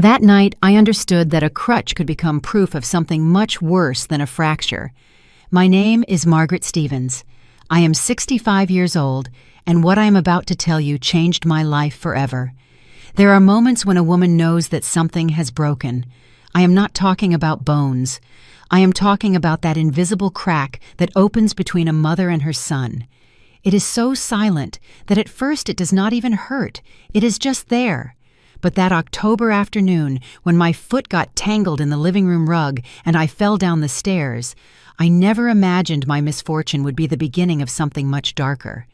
That night, I understood that a crutch could become proof of something much worse than a fracture. My name is Margaret Stevens. I am 65 years old, and what I am about to tell you changed my life forever. There are moments when a woman knows that something has broken. I am not talking about bones. I am talking about that invisible crack that opens between a mother and her son. It is so silent that at first it does not even hurt. It is just there. But that October afternoon, when my foot got tangled in the living room rug and I fell down the stairs, I never imagined my misfortune would be the beginning of something much darker.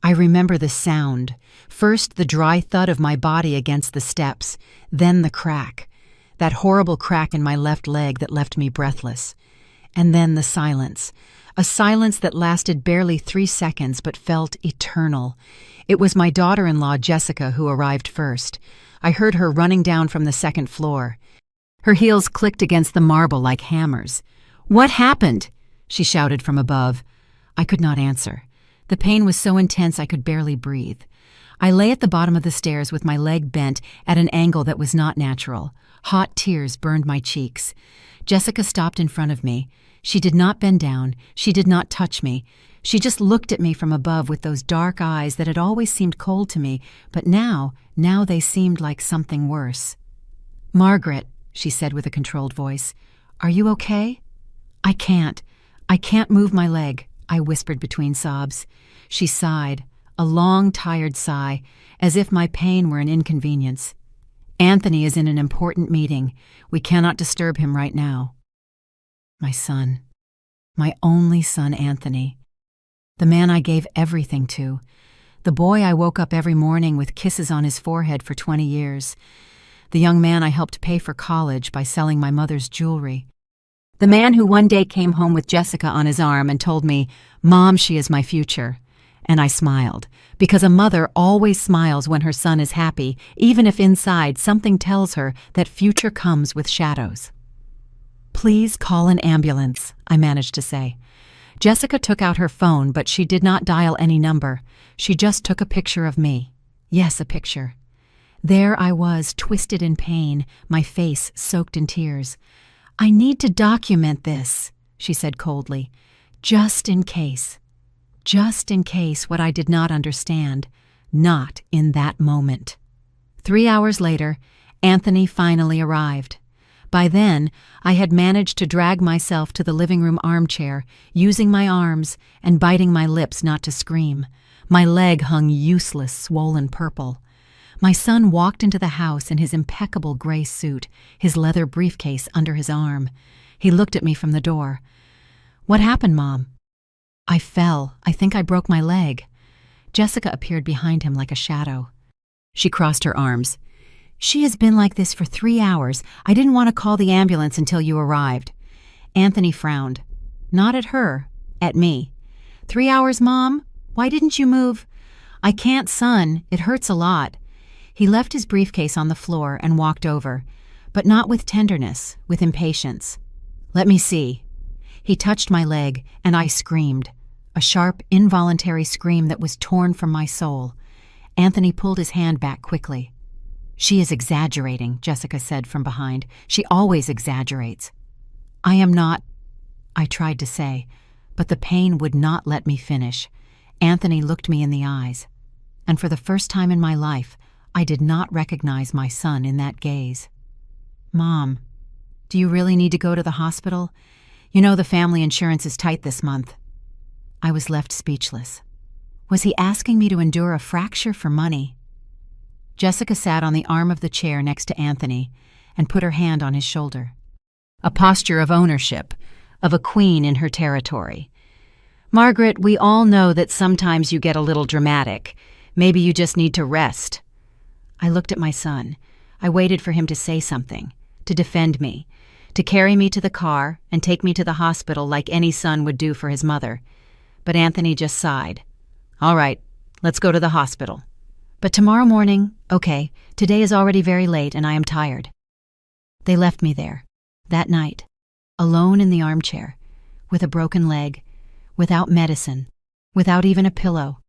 I remember the sound. First the dry thud of my body against the steps, then the crack. That horrible crack in my left leg that left me breathless. And then the silence. A silence that lasted barely 3 seconds but felt eternal. It was my daughter-in-law, Jessica, who arrived first. I heard her running down from the second floor. Her heels clicked against the marble like hammers. "What happened?" she shouted from above. I could not answer. The pain was so intense I could barely breathe. I lay at the bottom of the stairs with my leg bent at an angle that was not natural. Hot tears burned my cheeks. Jessica stopped in front of me. She did not bend down. She did not touch me. She just looked at me from above with those dark eyes that had always seemed cold to me, but now they seemed like something worse. "Margaret," she said with a controlled voice, "are you okay?" I can't move my leg," I whispered between sobs. She sighed, a long, tired sigh, as if my pain were an inconvenience. "Anthony is in an important meeting. We cannot disturb him right now." My son. My only son, Anthony. The man I gave everything to. The boy I woke up every morning with kisses on his forehead for 20 years. The young man I helped pay for college by selling my mother's jewelry. The man who one day came home with Jessica on his arm and told me, "Mom, she is my future." And I smiled, because a mother always smiles when her son is happy, even if inside something tells her that future comes with shadows. "Please call an ambulance," I managed to say. Jessica took out her phone, but she did not dial any number. She just took a picture of me. Yes, a picture. There I was, twisted in pain, my face soaked in tears. "I need to document this," she said coldly. Just in case what I did not understand, not in that moment. 3 hours later, Anthony finally arrived. By then, I had managed to drag myself to the living room armchair, using my arms and biting my lips not to scream. My leg hung useless, swollen purple. My son walked into the house in his impeccable gray suit, his leather briefcase under his arm. He looked at me from the door. "What happened, Mom?" "I fell. I think I broke my leg." Jessica appeared behind him like a shadow. She crossed her arms. "She has been like this for 3 hours. I didn't want to call the ambulance until you arrived." Anthony frowned. Not at her, at me. 3 hours, Mom? Why didn't you move?" "I can't, son. It hurts a lot." He left his briefcase on the floor and walked over, but not with tenderness, with impatience. "Let me see." He touched my leg, and I screamed, a sharp, involuntary scream that was torn from my soul. Anthony pulled his hand back quickly. "She is exaggerating," Jessica said from behind. "She always exaggerates." "I am not," I tried to say, but the pain would not let me finish. Anthony looked me in the eyes, and for the first time in my life, I did not recognize my son in that gaze. "Mom, do you really need to go to the hospital? You know the family insurance is tight this month." I was left speechless. Was he asking me to endure a fracture for money? Jessica sat on the arm of the chair next to Anthony and put her hand on his shoulder. A posture of ownership, of a queen in her territory. "Margaret, we all know that sometimes you get a little dramatic. Maybe you just need to rest." I looked at my son. I waited for him to say something, to defend me, to carry me to the car and take me to the hospital like any son would do for his mother. But Anthony just sighed. "All right, let's go to the hospital." "But tomorrow morning—" "Okay, today is already very late and I am tired." They left me there, that night, alone in the armchair, with a broken leg, without medicine, without even a pillow.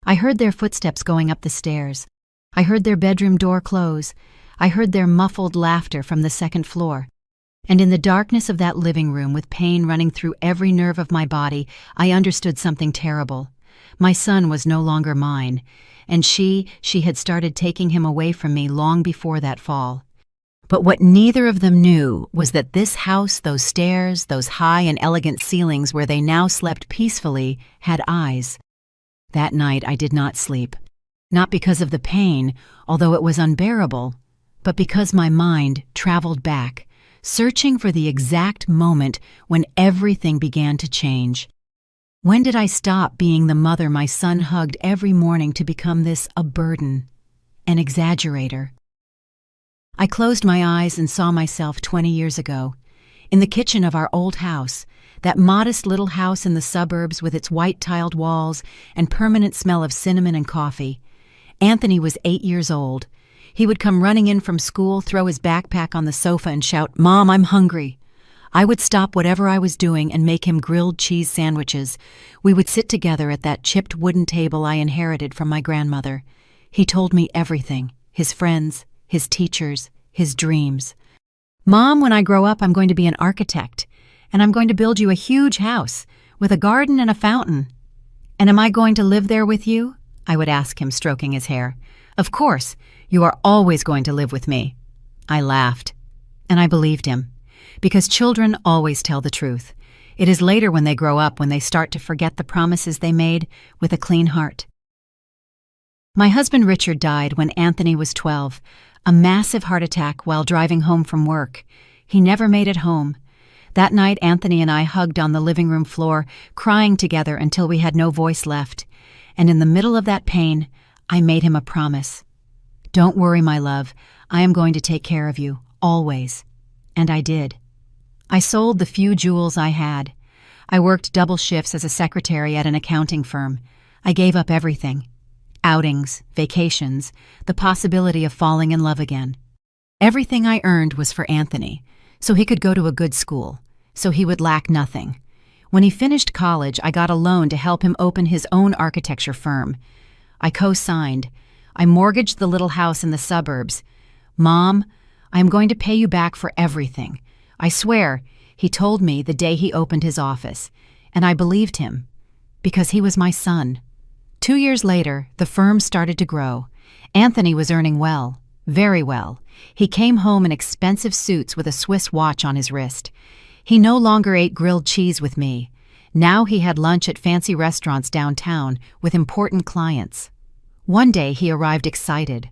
I heard their footsteps going up the stairs. I heard their bedroom door close. I heard their muffled laughter from the second floor. And in the darkness of that living room, with pain running through every nerve of my body, I understood something terrible. My son was no longer mine, and she had started taking him away from me long before that fall. But what neither of them knew was that this house, those stairs, those high and elegant ceilings where they now slept peacefully, had eyes. That night I did not sleep, not because of the pain, although it was unbearable, but because my mind traveled back, searching for the exact moment when everything began to change. When did I stop being the mother my son hugged every morning to become a burden, an exaggerator? I closed my eyes and saw myself 20 years ago, in the kitchen of our old house, that modest little house in the suburbs with its white-tiled walls and permanent smell of cinnamon and coffee. Anthony was 8 years old. He would come running in from school, throw his backpack on the sofa and shout, "Mom, I'm hungry." I would stop whatever I was doing and make him grilled cheese sandwiches. We would sit together at that chipped wooden table I inherited from my grandmother. He told me everything, his friends, his teachers, his dreams. "Mom, when I grow up, I'm going to be an architect, and I'm going to build you a huge house with a garden and a fountain. And am I going to live there with you?" I would ask him, stroking his hair. "Of course, you are always going to live with me." I laughed, and I believed him, because children always tell the truth. It is later when they grow up when they start to forget the promises they made with a clean heart. My husband Richard died when Anthony was 12, a massive heart attack while driving home from work. He never made it home. That night, Anthony and I hugged on the living room floor, crying together until we had no voice left. And in the middle of that pain, I made him a promise. "Don't worry, my love. I am going to take care of you, always." And I did. I sold the few jewels I had. I worked double shifts as a secretary at an accounting firm. I gave up everything. Outings, vacations, the possibility of falling in love again. Everything I earned was for Anthony, so he could go to a good school, so he would lack nothing. When he finished college, I got a loan to help him open his own architecture firm. I co-signed. I mortgaged the little house in the suburbs. "Mom, I am going to pay you back for everything. I swear," he told me the day he opened his office, and I believed him, because he was my son. 2 years later, the firm started to grow. Anthony was earning well, very well. He came home in expensive suits with a Swiss watch on his wrist. He no longer ate grilled cheese with me. Now he had lunch at fancy restaurants downtown with important clients. One day he arrived excited.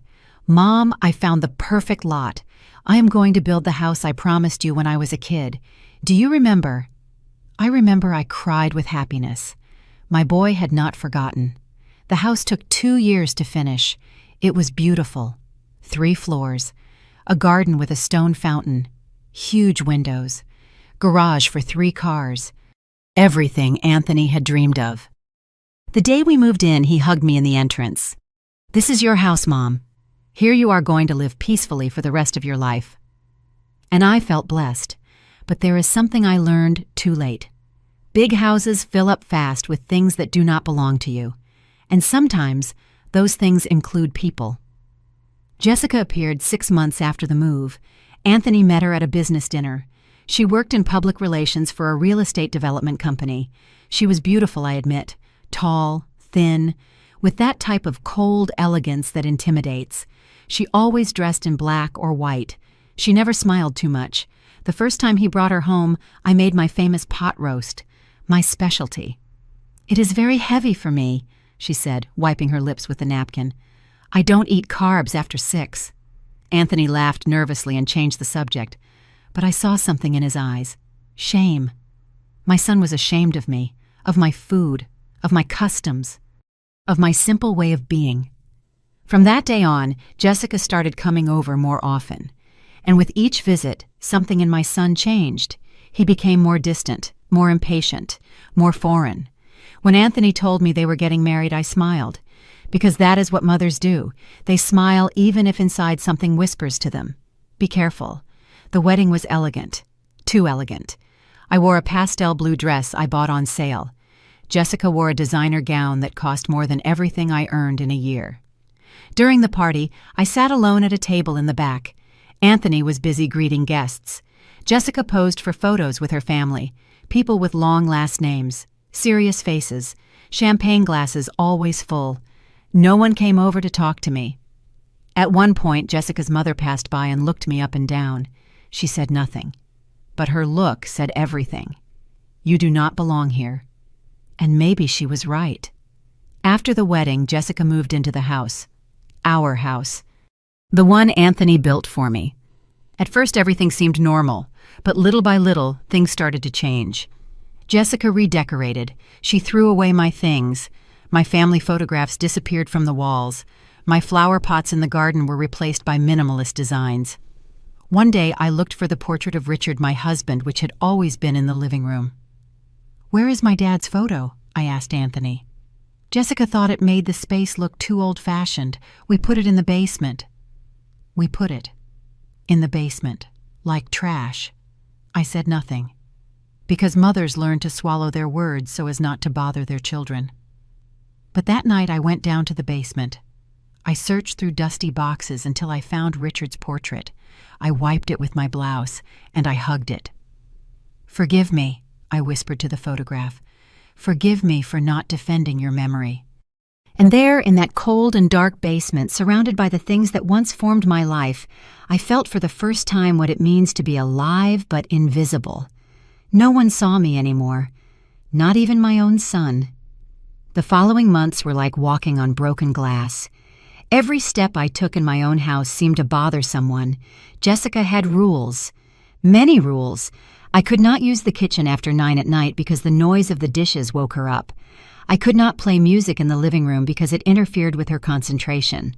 "Mom, I found the perfect lot. I am going to build the house I promised you when I was a kid. Do you remember?" I remember I cried with happiness. My boy had not forgotten. The house took 2 years to finish. It was beautiful. 3 floors, a garden with a stone fountain, huge windows, garage for 3 cars. Everything Anthony had dreamed of. The day we moved in, he hugged me in the entrance. "This is your house, Mom. Here you are going to live peacefully for the rest of your life." And I felt blessed, but there is something I learned too late. Big houses fill up fast with things that do not belong to you, and sometimes those things include people. Jessica appeared 6 months after the move. Anthony met her at a business dinner. She worked in public relations for a real estate development company. She was beautiful, I admit, tall, thin, with that type of cold elegance that intimidates. She always dressed in black or white. She never smiled too much. The first time he brought her home, I made my famous pot roast, my specialty. "It is very heavy for me," she said, wiping her lips with a napkin. "I don't eat carbs after 6. Anthony laughed nervously and changed the subject, but I saw something in his eyes. Shame. My son was ashamed of me, of my food, of my customs, of my simple way of being. From that day on, Jessica started coming over more often. And with each visit, something in my son changed. He became more distant, more impatient, more foreign. When Anthony told me they were getting married, I smiled, because that is what mothers do. They smile even if inside something whispers to them. Be careful. The wedding was elegant, too elegant. I wore a pastel blue dress I bought on sale. Jessica wore a designer gown that cost more than everything I earned in a year. During the party, I sat alone at a table in the back. Anthony was busy greeting guests. Jessica posed for photos with her family, people with long last names, serious faces, champagne glasses always full. No one came over to talk to me. At one point, Jessica's mother passed by and looked me up and down. She said nothing, but her look said everything. You do not belong here. And maybe she was right. After the wedding, Jessica moved into the house. Our house. The one Anthony built for me. At first, everything seemed normal, but little by little, things started to change. Jessica redecorated. She threw away my things. My family photographs disappeared from the walls. My flower pots in the garden were replaced by minimalist designs. One day, I looked for the portrait of Richard, my husband, which had always been in the living room. "Where is my dad's photo?" I asked Anthony. Jessica thought it made the space look too old-fashioned. We put it in the basement. We put it in the basement, like trash. I said nothing, because mothers learn to swallow their words so as not to bother their children. But that night I went down to the basement. I searched through dusty boxes until I found Richard's portrait. I wiped it with my blouse, and I hugged it. "Forgive me," I whispered to the photograph. "Forgive me for not defending your memory." And there, in that cold and dark basement, surrounded by the things that once formed my life, I felt for the first time what it means to be alive but invisible. No one saw me anymore, not even my own son. The following months were like walking on broken glass. Every step I took in my own house seemed to bother someone. Jessica had rules, many rules. I could not use the kitchen after 9 at night because the noise of the dishes woke her up. I could not play music in the living room because it interfered with her concentration.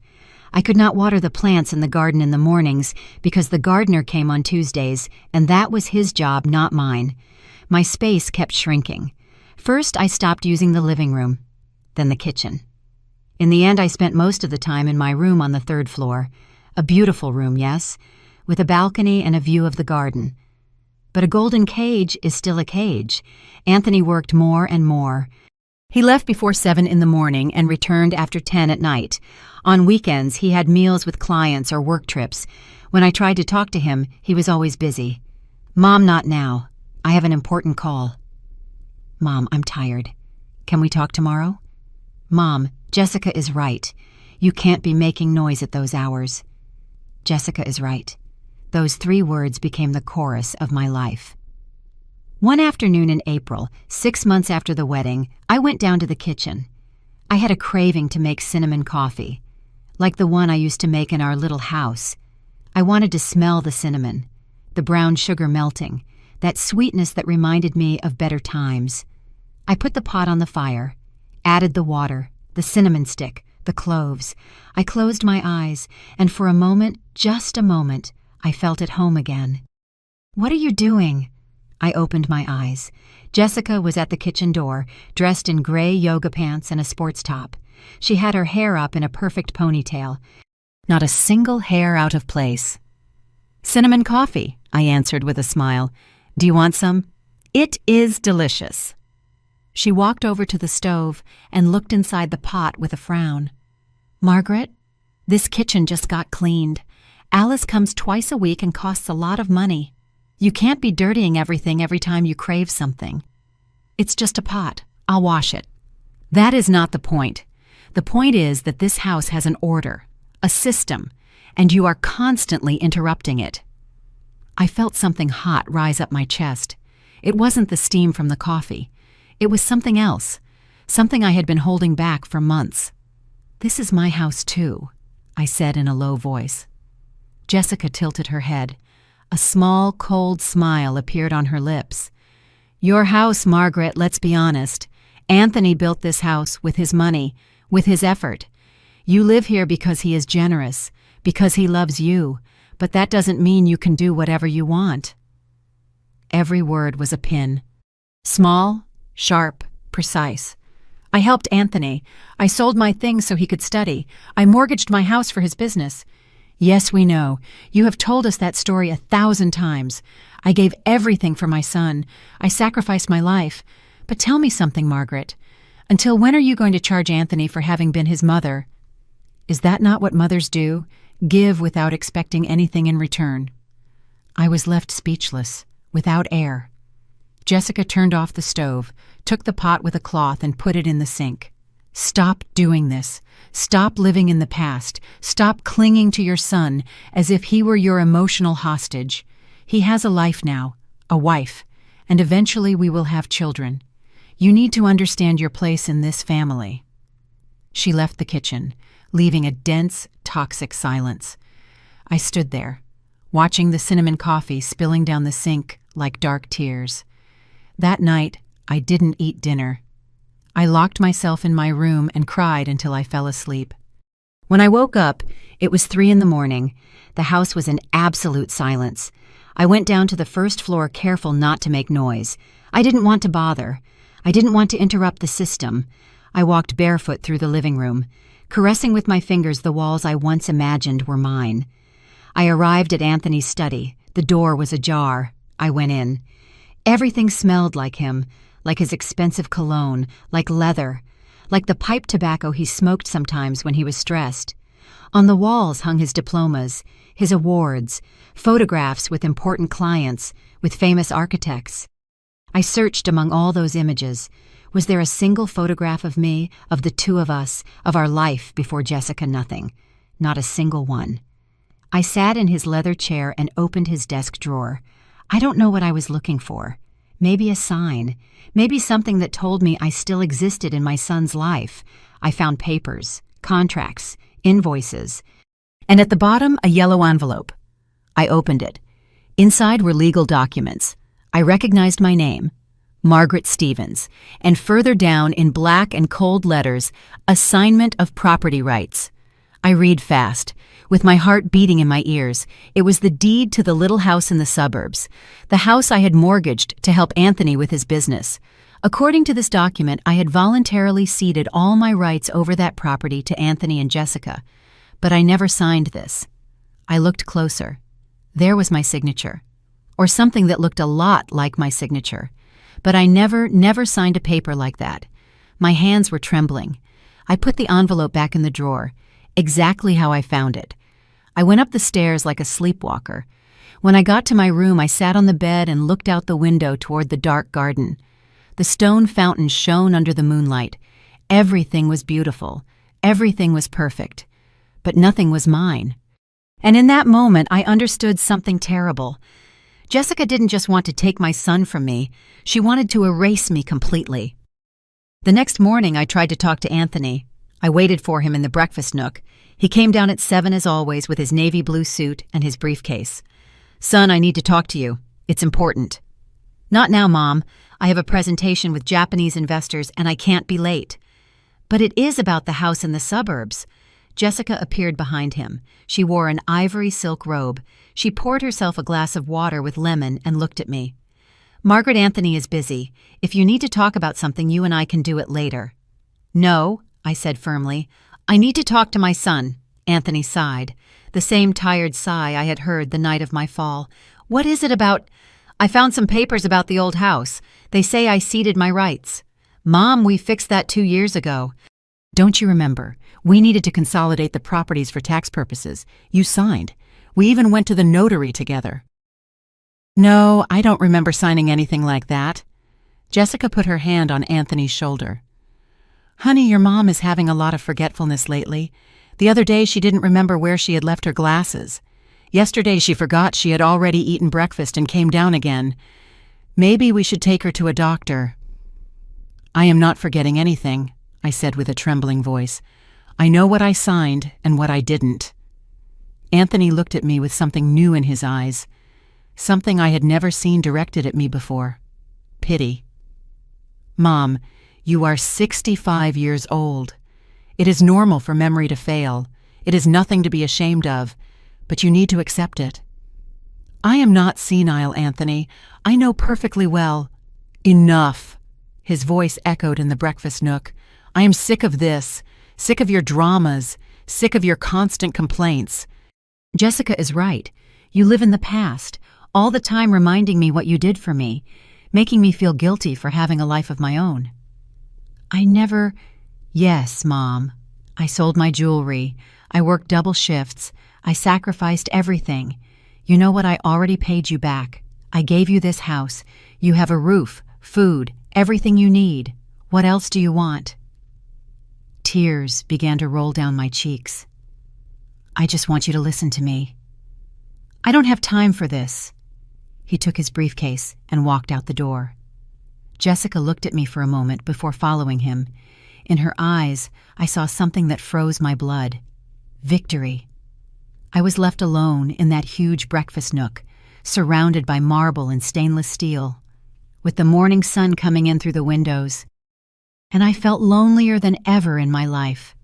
I could not water the plants in the garden in the mornings because the gardener came on Tuesdays, and that was his job, not mine. My space kept shrinking. First, I stopped using the living room, then the kitchen. In the end, I spent most of the time in my room on the 3rd floor. A beautiful room, yes, with a balcony and a view of the garden. But a golden cage is still a cage. Anthony worked more and more. He left before 7 in the morning and returned after 10 at night. On weekends, he had meals with clients or work trips. When I tried to talk to him, he was always busy. "Mom, not now. I have an important call." "Mom, I'm tired. Can we talk tomorrow?" "Mom, Jessica is right. You can't be making noise at those hours." Jessica is right. Those 3 words became the chorus of my life. One afternoon in April, 6 months after the wedding, I went down to the kitchen. I had a craving to make cinnamon coffee, like the one I used to make in our little house. I wanted to smell the cinnamon, the brown sugar melting, that sweetness that reminded me of better times. I put the pot on the fire, added the water, the cinnamon stick, the cloves. I closed my eyes, and for a moment, just a moment, I felt at home again. "What are you doing?" I opened my eyes. Jessica was at the kitchen door, dressed in gray yoga pants and a sports top. She had her hair up in a perfect ponytail. Not a single hair out of place. "Cinnamon coffee," I answered with a smile. "Do you want some?" "It is delicious." She walked over to the stove and looked inside the pot with a frown. "Margaret, this kitchen just got cleaned. Alice comes twice a week and costs a lot of money. You can't be dirtying everything every time you crave something." "It's just a pot. I'll wash it." "That is not the point. The point is that this house has an order, a system, and you are constantly interrupting it." I felt something hot rise up my chest. It wasn't the steam from the coffee. It was something else, something I had been holding back for months. "This is my house too," I said in a low voice. Jessica tilted her head. A small, cold smile appeared on her lips. "Your house, Margaret, let's be honest. Anthony built this house with his money, with his effort. You live here because he is generous, because he loves you, but that doesn't mean you can do whatever you want." Every word was a pin. Small, sharp, precise. I helped Anthony. I sold my things so he could study. I mortgaged my house for his business. Yes, we know. You have told us that story 1,000 times. I gave everything for my son. I sacrificed my life. But tell me something, Margaret. Until when are you going to charge Anthony for having been his mother? Is that not what mothers do? Give without expecting anything in return. I was left speechless, without air. Jessica turned off the stove, took the pot with a cloth and put it in the sink. Stop doing this. Stop living in the past. Stop clinging to your son as if he were your emotional hostage. He has a life now, a wife, and eventually we will have children. You need to understand your place in this family. She left the kitchen, leaving a dense, toxic silence. I stood there, watching the cinnamon coffee spilling down the sink like dark tears. That night, I didn't eat dinner. I locked myself in my room and cried until I fell asleep. When I woke up, it was 3 a.m. The house was in absolute silence. I went down to the first floor, careful not to make noise. I didn't want to bother. I didn't want to interrupt the system. I walked barefoot through the living room, caressing with my fingers the walls I once imagined were mine. I arrived at Anthony's study. The door was ajar. I went in. Everything smelled like him, like his expensive cologne, like leather, like the pipe tobacco he smoked sometimes when he was stressed. On the walls hung his diplomas, his awards, photographs with important clients, with famous architects. I searched among all those images. Was there a single photograph of me, of the two of us, of our life before Jessica? Nothing. Not a single one. I sat in his leather chair and opened his desk drawer. I don't know what I was looking for. Maybe a sign. Maybe something that told me I still existed in my son's life. I found papers, contracts, invoices, and at the bottom a yellow envelope. I opened it. Inside were legal documents. I recognized my name, Margaret Stevens, and further down in black and cold letters, assignment of property rights. I read fast, with my heart beating in my ears. It was the deed to the little house in the suburbs, the house I had mortgaged to help Anthony with his business. According to this document, I had voluntarily ceded all my rights over that property to Anthony and Jessica, but I never signed this. I looked closer. There was my signature, or something that looked a lot like my signature, but I never signed a paper like that. My hands were trembling. I put the envelope back in the drawer, exactly how I found it. I went up the stairs like a sleepwalker. When I got to my room, I sat on the bed and looked out the window toward the dark garden. The stone fountain shone under the moonlight. Everything was beautiful. Everything was perfect. But nothing was mine. And in that moment, I understood something terrible. Jessica didn't just want to take my son from me. She wanted to erase me completely. The next morning, I tried to talk to Anthony. I waited for him in the breakfast nook. He came down at 7 as always with his navy blue suit and his briefcase. "Son, I need to talk to you. It's important." "Not now, Mom. I have a presentation with Japanese investors and I can't be late." "But it is about the house in the suburbs." Jessica appeared behind him. She wore an ivory silk robe. She poured herself a glass of water with lemon and looked at me. "Margaret, Anthony is busy. If you need to talk about something, you and I can do it later." "No," I said firmly. "I need to talk to my son." Anthony sighed, the same tired sigh I had heard the night of my fall. "What is it about?" "I found some papers about the old house. They say I ceded my rights." "Mom, we fixed that 2 years ago." "Don't you remember? We needed to consolidate the properties for tax purposes. You signed. We even went to the notary together." "No, I don't remember signing anything like that." Jessica put her hand on Anthony's shoulder. "Honey, your mom is having a lot of forgetfulness lately. The other day she didn't remember where she had left her glasses. Yesterday she forgot she had already eaten breakfast and came down again. Maybe we should take her to a doctor." "I am not forgetting anything," I said with a trembling voice. "I know what I signed and what I didn't." Anthony looked at me with something new in his eyes, something I had never seen directed at me before. Pity. "Mom, you are 65 years old. It is normal for memory to fail. It is nothing to be ashamed of, but you need to accept it." "I am not senile, Anthony. I know perfectly well." "Enough." His voice echoed in the breakfast nook. "I am sick of this, sick of your dramas, sick of your constant complaints." "Jessica is right. You live in the past, all the time reminding me what you did for me, making me feel guilty for having a life of my own." "I never—" "Yes, Mom. I sold my jewelry. I worked double shifts. I sacrificed everything. You know what? I already paid you back. I gave you this house. You have a roof, food, everything you need. What else do you want?" Tears began to roll down my cheeks. "I just want you to listen to me. I don't have time for this." He took his briefcase and walked out the door. Jessica looked at me for a moment before following him. In her eyes, I saw something that froze my blood. Victory. I was left alone in that huge breakfast nook, surrounded by marble and stainless steel, with the morning sun coming in through the windows. And I felt lonelier than ever in my life,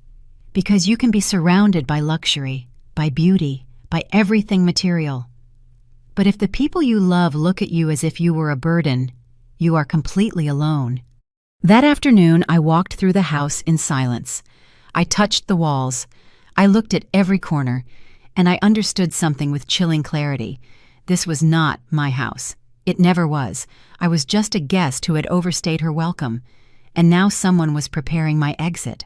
because you can be surrounded by luxury, by beauty, by everything material. But if the people you love look at you as if you were a burden, you are completely alone. That afternoon, I walked through the house in silence. I touched the walls. I looked at every corner, and I understood something with chilling clarity. This was not my house. It never was. I was just a guest who had overstayed her welcome, and now someone was preparing my exit.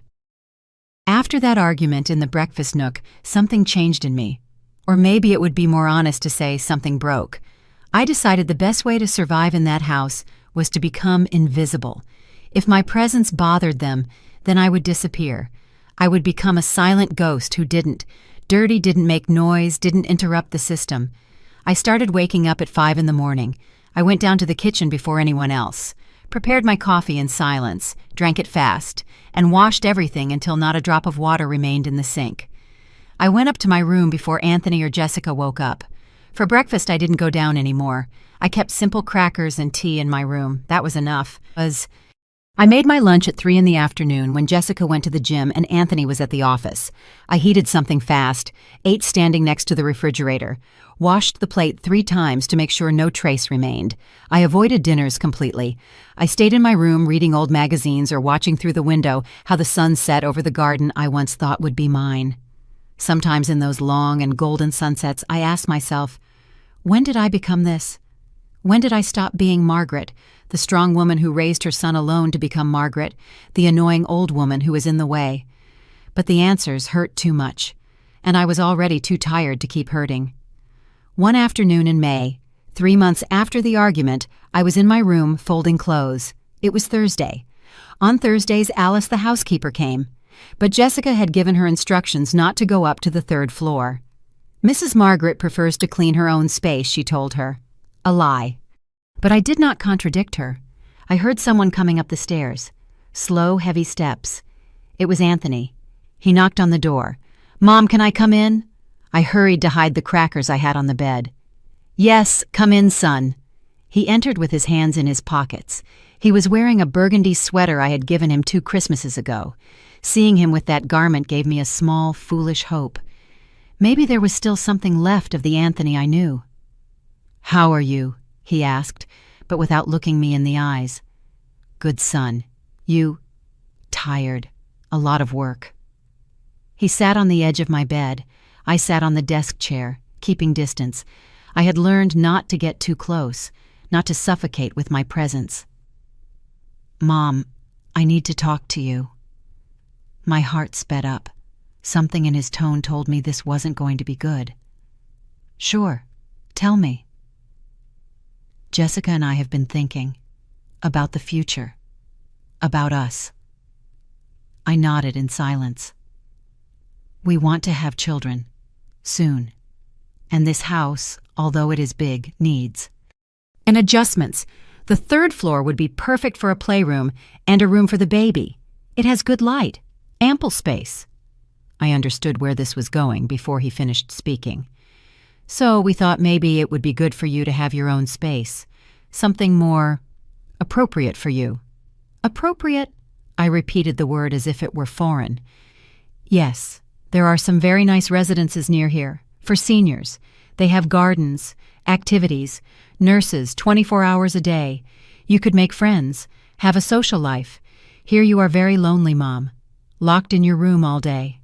After that argument in the breakfast nook, something changed in me. Or maybe it would be more honest to say something broke. I decided the best way to survive in that house was to become invisible. If my presence bothered them, then I would disappear. I would become a silent ghost who didn't make noise, didn't interrupt the system. I started waking up at 5 in the morning. I went down to the kitchen before anyone else, prepared my coffee in silence, drank it fast, and washed everything until not a drop of water remained in the sink. I went up to my room before Anthony or Jessica woke up. For breakfast, I didn't go down anymore. I kept simple crackers and tea in my room. That was enough. I made my lunch at 3 in the afternoon when Jessica went to the gym and Anthony was at the office. I heated something fast, ate standing next to the refrigerator, washed the plate 3 times to make sure no trace remained. I avoided dinners completely. I stayed in my room reading old magazines or watching through the window how the sun set over the garden I once thought would be mine. Sometimes in those long and golden sunsets, I asked myself, when did I become this? When did I stop being Margaret, the strong woman who raised her son alone to become Margaret, the annoying old woman who was in the way? But the answers hurt too much, and I was already too tired to keep hurting. One afternoon in May, 3 months after the argument, I was in my room folding clothes. It was Thursday. On Thursdays, Alice the housekeeper came, but Jessica had given her instructions not to go up to the 3rd floor. Mrs. Margaret prefers to clean her own space, she told her. A lie. But I did not contradict her. I heard someone coming up the stairs. Slow, heavy steps. It was Anthony. He knocked on the door. "Mom, can I come in?" I hurried to hide the crackers I had on the bed. "Yes, come in, son." He entered with his hands in his pockets. He was wearing a burgundy sweater I had given him 2 Christmases ago. Seeing him with that garment gave me a small, foolish hope. Maybe there was still something left of the Anthony I knew. "How are you?" he asked, but without looking me in the eyes. "Good, son. You?" "Tired. A lot of work." He sat on the edge of my bed. I sat on the desk chair, keeping distance. I had learned not to get too close, not to suffocate with my presence. "Mom, I need to talk to you." My heart sped up. Something in his tone told me this wasn't going to be good. "Sure. Tell me." "Jessica and I have been thinking about the future, about us." I nodded in silence. "We want to have children, soon. And this house, although it is big, needs and adjustments. The 3rd floor would be perfect for a playroom and a room for the baby. It has good light, ample space." I understood where this was going before he finished speaking. "So we thought maybe it would be good for you to have your own space, something more appropriate for you." "Appropriate?" I repeated the word as if it were foreign. "Yes, there are some very nice residences near here, for seniors. They have gardens, activities, nurses 24 hours a day. You could make friends, have a social life. Here you are very lonely, Mom, locked in your room all day."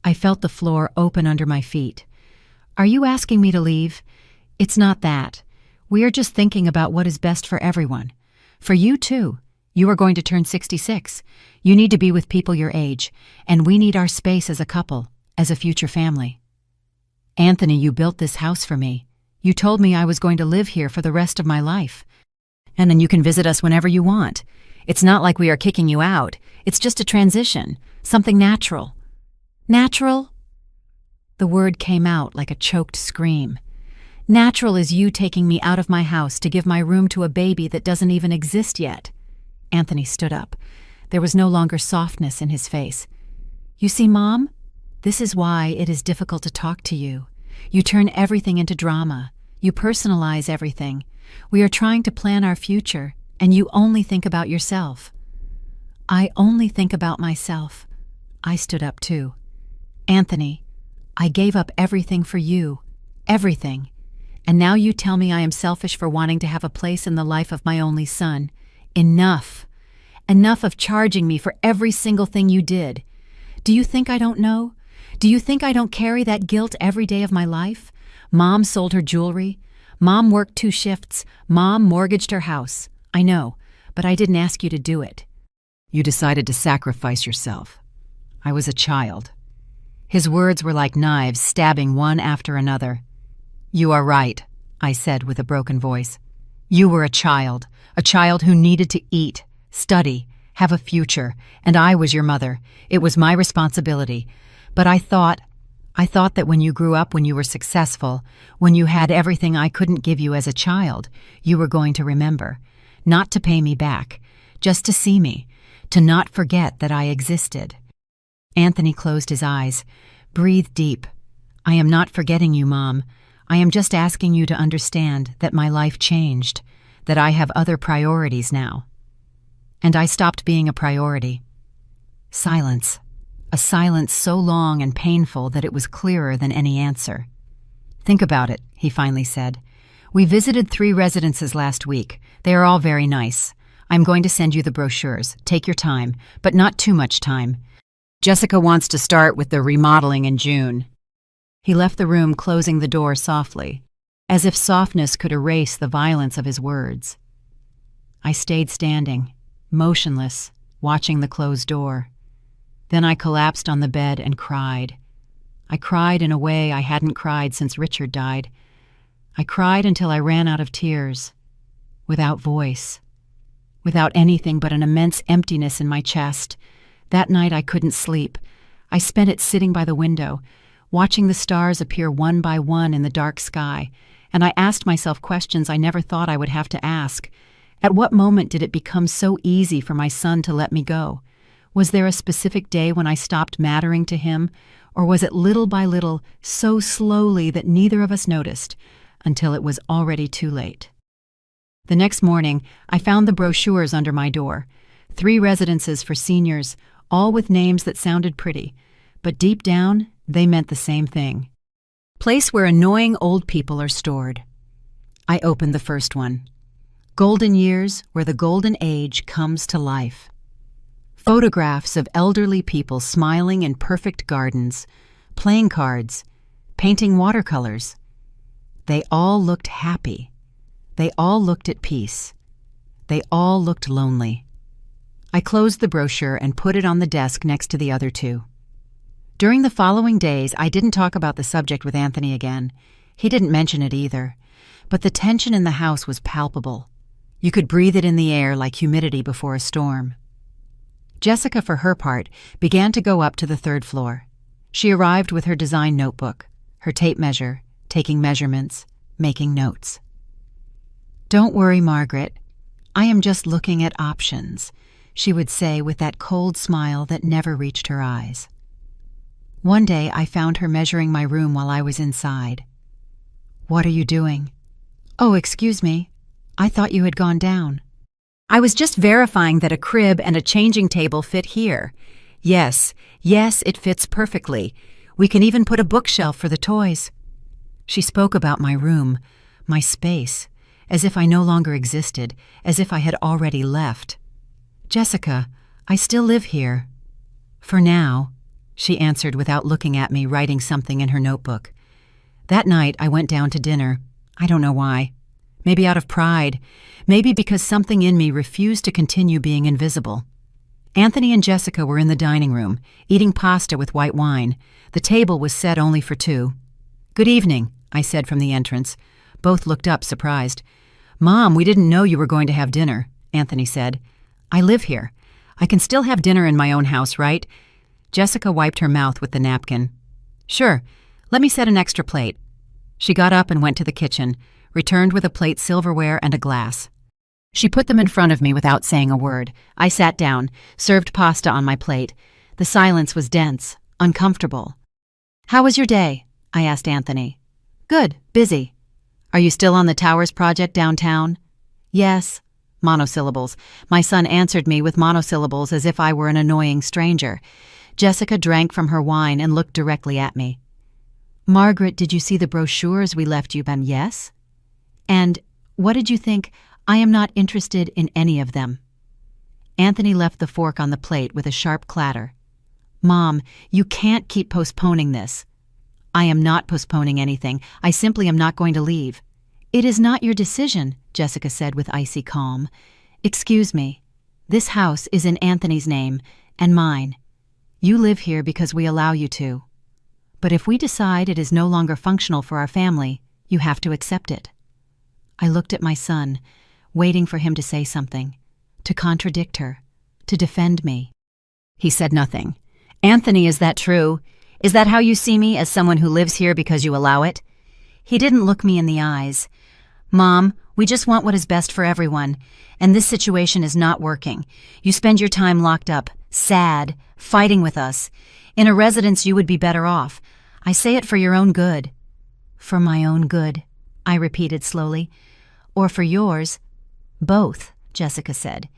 I felt the floor open under my feet. "Are you asking me to leave? It's not that. We are just thinking about what is best for everyone. For you too. You are going to turn 66. You need to be with people your age, and we need our space as a couple, as a future family. Anthony, you built this house for me. You told me I was going to live here for the rest of my life. And then you can visit us whenever you want. It's not like we are kicking you out. It's just a transition, something natural. Natural? The word came out like a choked scream. Natural is you taking me out of my house to give my room to a baby that doesn't even exist yet. Anthony stood up. There was no longer softness in his face. You see, Mom, this is why it is difficult to talk to you. You turn everything into drama. You personalize everything. We are trying to plan our future, and you only think about yourself. I only think about myself. I stood up too. Anthony, I gave up everything for you. Everything. And now you tell me I am selfish for wanting to have a place in the life of my only son. Enough. Enough of charging me for every single thing you did. Do you think I don't know? Do you think I don't carry that guilt every day of my life? Mom sold her jewelry. Mom worked 2 shifts. Mom mortgaged her house. I know, but I didn't ask you to do it. You decided to sacrifice yourself. I was a child. His words were like knives stabbing one after another. You are right, I said with a broken voice. You were a child who needed to eat, study, have a future, and I was your mother. It was my responsibility. But I thought that when you grew up, when you were successful, when you had everything I couldn't give you as a child, you were going to remember. Not to pay me back, just to see me, to not forget that I existed. Anthony closed his eyes, breathed deep. I am not forgetting you, Mom. I am just asking you to understand that my life changed, that I have other priorities now. And I stopped being a priority. Silence. A silence so long and painful that it was clearer than any answer. Think about it, he finally said. We visited 3 residences last week. They are all very nice. I'm going to send you the brochures. Take your time, but not too much time. Jessica wants to start with the remodeling in June. He left the room, closing the door softly, as if softness could erase the violence of his words. I stayed standing, motionless, watching the closed door. Then I collapsed on the bed and cried. I cried in a way I hadn't cried since Richard died. I cried until I ran out of tears, without voice, without anything but an immense emptiness in my chest. That night I couldn't sleep. I spent it sitting by the window, watching the stars appear one by one in the dark sky, and I asked myself questions I never thought I would have to ask. At what moment did it become so easy for my son to let me go? Was there a specific day when I stopped mattering to him, or was it little by little, so slowly that neither of us noticed, until it was already too late? The next morning, I found the brochures under my door. 3 residences for seniors, all with names that sounded pretty, but deep down, they meant the same thing. Place where annoying old people are stored. I opened the first one. Golden years where the golden age comes to life. Photographs of elderly people smiling in perfect gardens, playing cards, painting watercolors. They all looked happy. They all looked at peace. They all looked lonely. I closed the brochure and put it on the desk next to the other 2. During the following days, I didn't talk about the subject with Anthony again. He didn't mention it either. But the tension in the house was palpable. You could breathe it in the air like humidity before a storm. Jessica, for her part, began to go up to the 3rd floor. She arrived with her design notebook, her tape measure, taking measurements, making notes. Don't worry, Margaret. I am just looking at options, she would say with that cold smile that never reached her eyes. One day I found her measuring my room while I was inside. What are you doing? Oh, excuse me. I thought you had gone down. I was just verifying that a crib and a changing table fit here. Yes, it fits perfectly. We can even put a bookshelf for the toys. She spoke about my room, my space, as if I no longer existed, as if I had already left. Jessica, I still live here. For now, she answered without looking at me, writing something in her notebook. That night I went down to dinner. I don't know why. maybe out of pride, maybe because something in me refused to continue being invisible. Anthony and Jessica were in the dining room, eating pasta with white wine. The table was set only for two. "Good evening," I said from the entrance. Both looked up, surprised. "Mom, we didn't know you were going to have dinner," Anthony said. "I live here. I can still have dinner in my own house, right?" Jessica wiped her mouth with the napkin. "Sure. Let me set an extra plate." She got up and went to the kitchen, returned with a plate, silverware, and a glass. She put them in front of me without saying a word. I sat down, served pasta on my plate. The silence was dense, uncomfortable. "How was your day?" I asked Anthony. "Good, busy." "Are you still on the Towers project downtown?" "Yes." Monosyllables. My son answered me with monosyllables as if I were an annoying stranger. Jessica drank from her wine and looked directly at me. "Margaret, did you see the brochures we left you, Ben? Yes? And what did you think? I am not interested in any of them." Anthony left the fork on the plate with a sharp clatter. "Mom, you can't keep postponing this." "I am not postponing anything. I simply am not going to leave." "It is not your decision," Jessica said with icy calm. "Excuse me. This house is in Anthony's name and mine. You live here because we allow you to. But if we decide it is no longer functional for our family, you have to accept it." I looked at my son, waiting for him to say something, to contradict her, to defend me. He said nothing. "Anthony, is that true? Is that how you see me, as someone who lives here because you allow it?" He didn't look me in the eyes. "Mom, we just want what is best for everyone, and this situation is not working. You spend your time locked up, sad, fighting with us. In a residence you would be better off. I say it for your own good." "For my own good," I repeated slowly. "Or for yours?" "Both," Jessica said.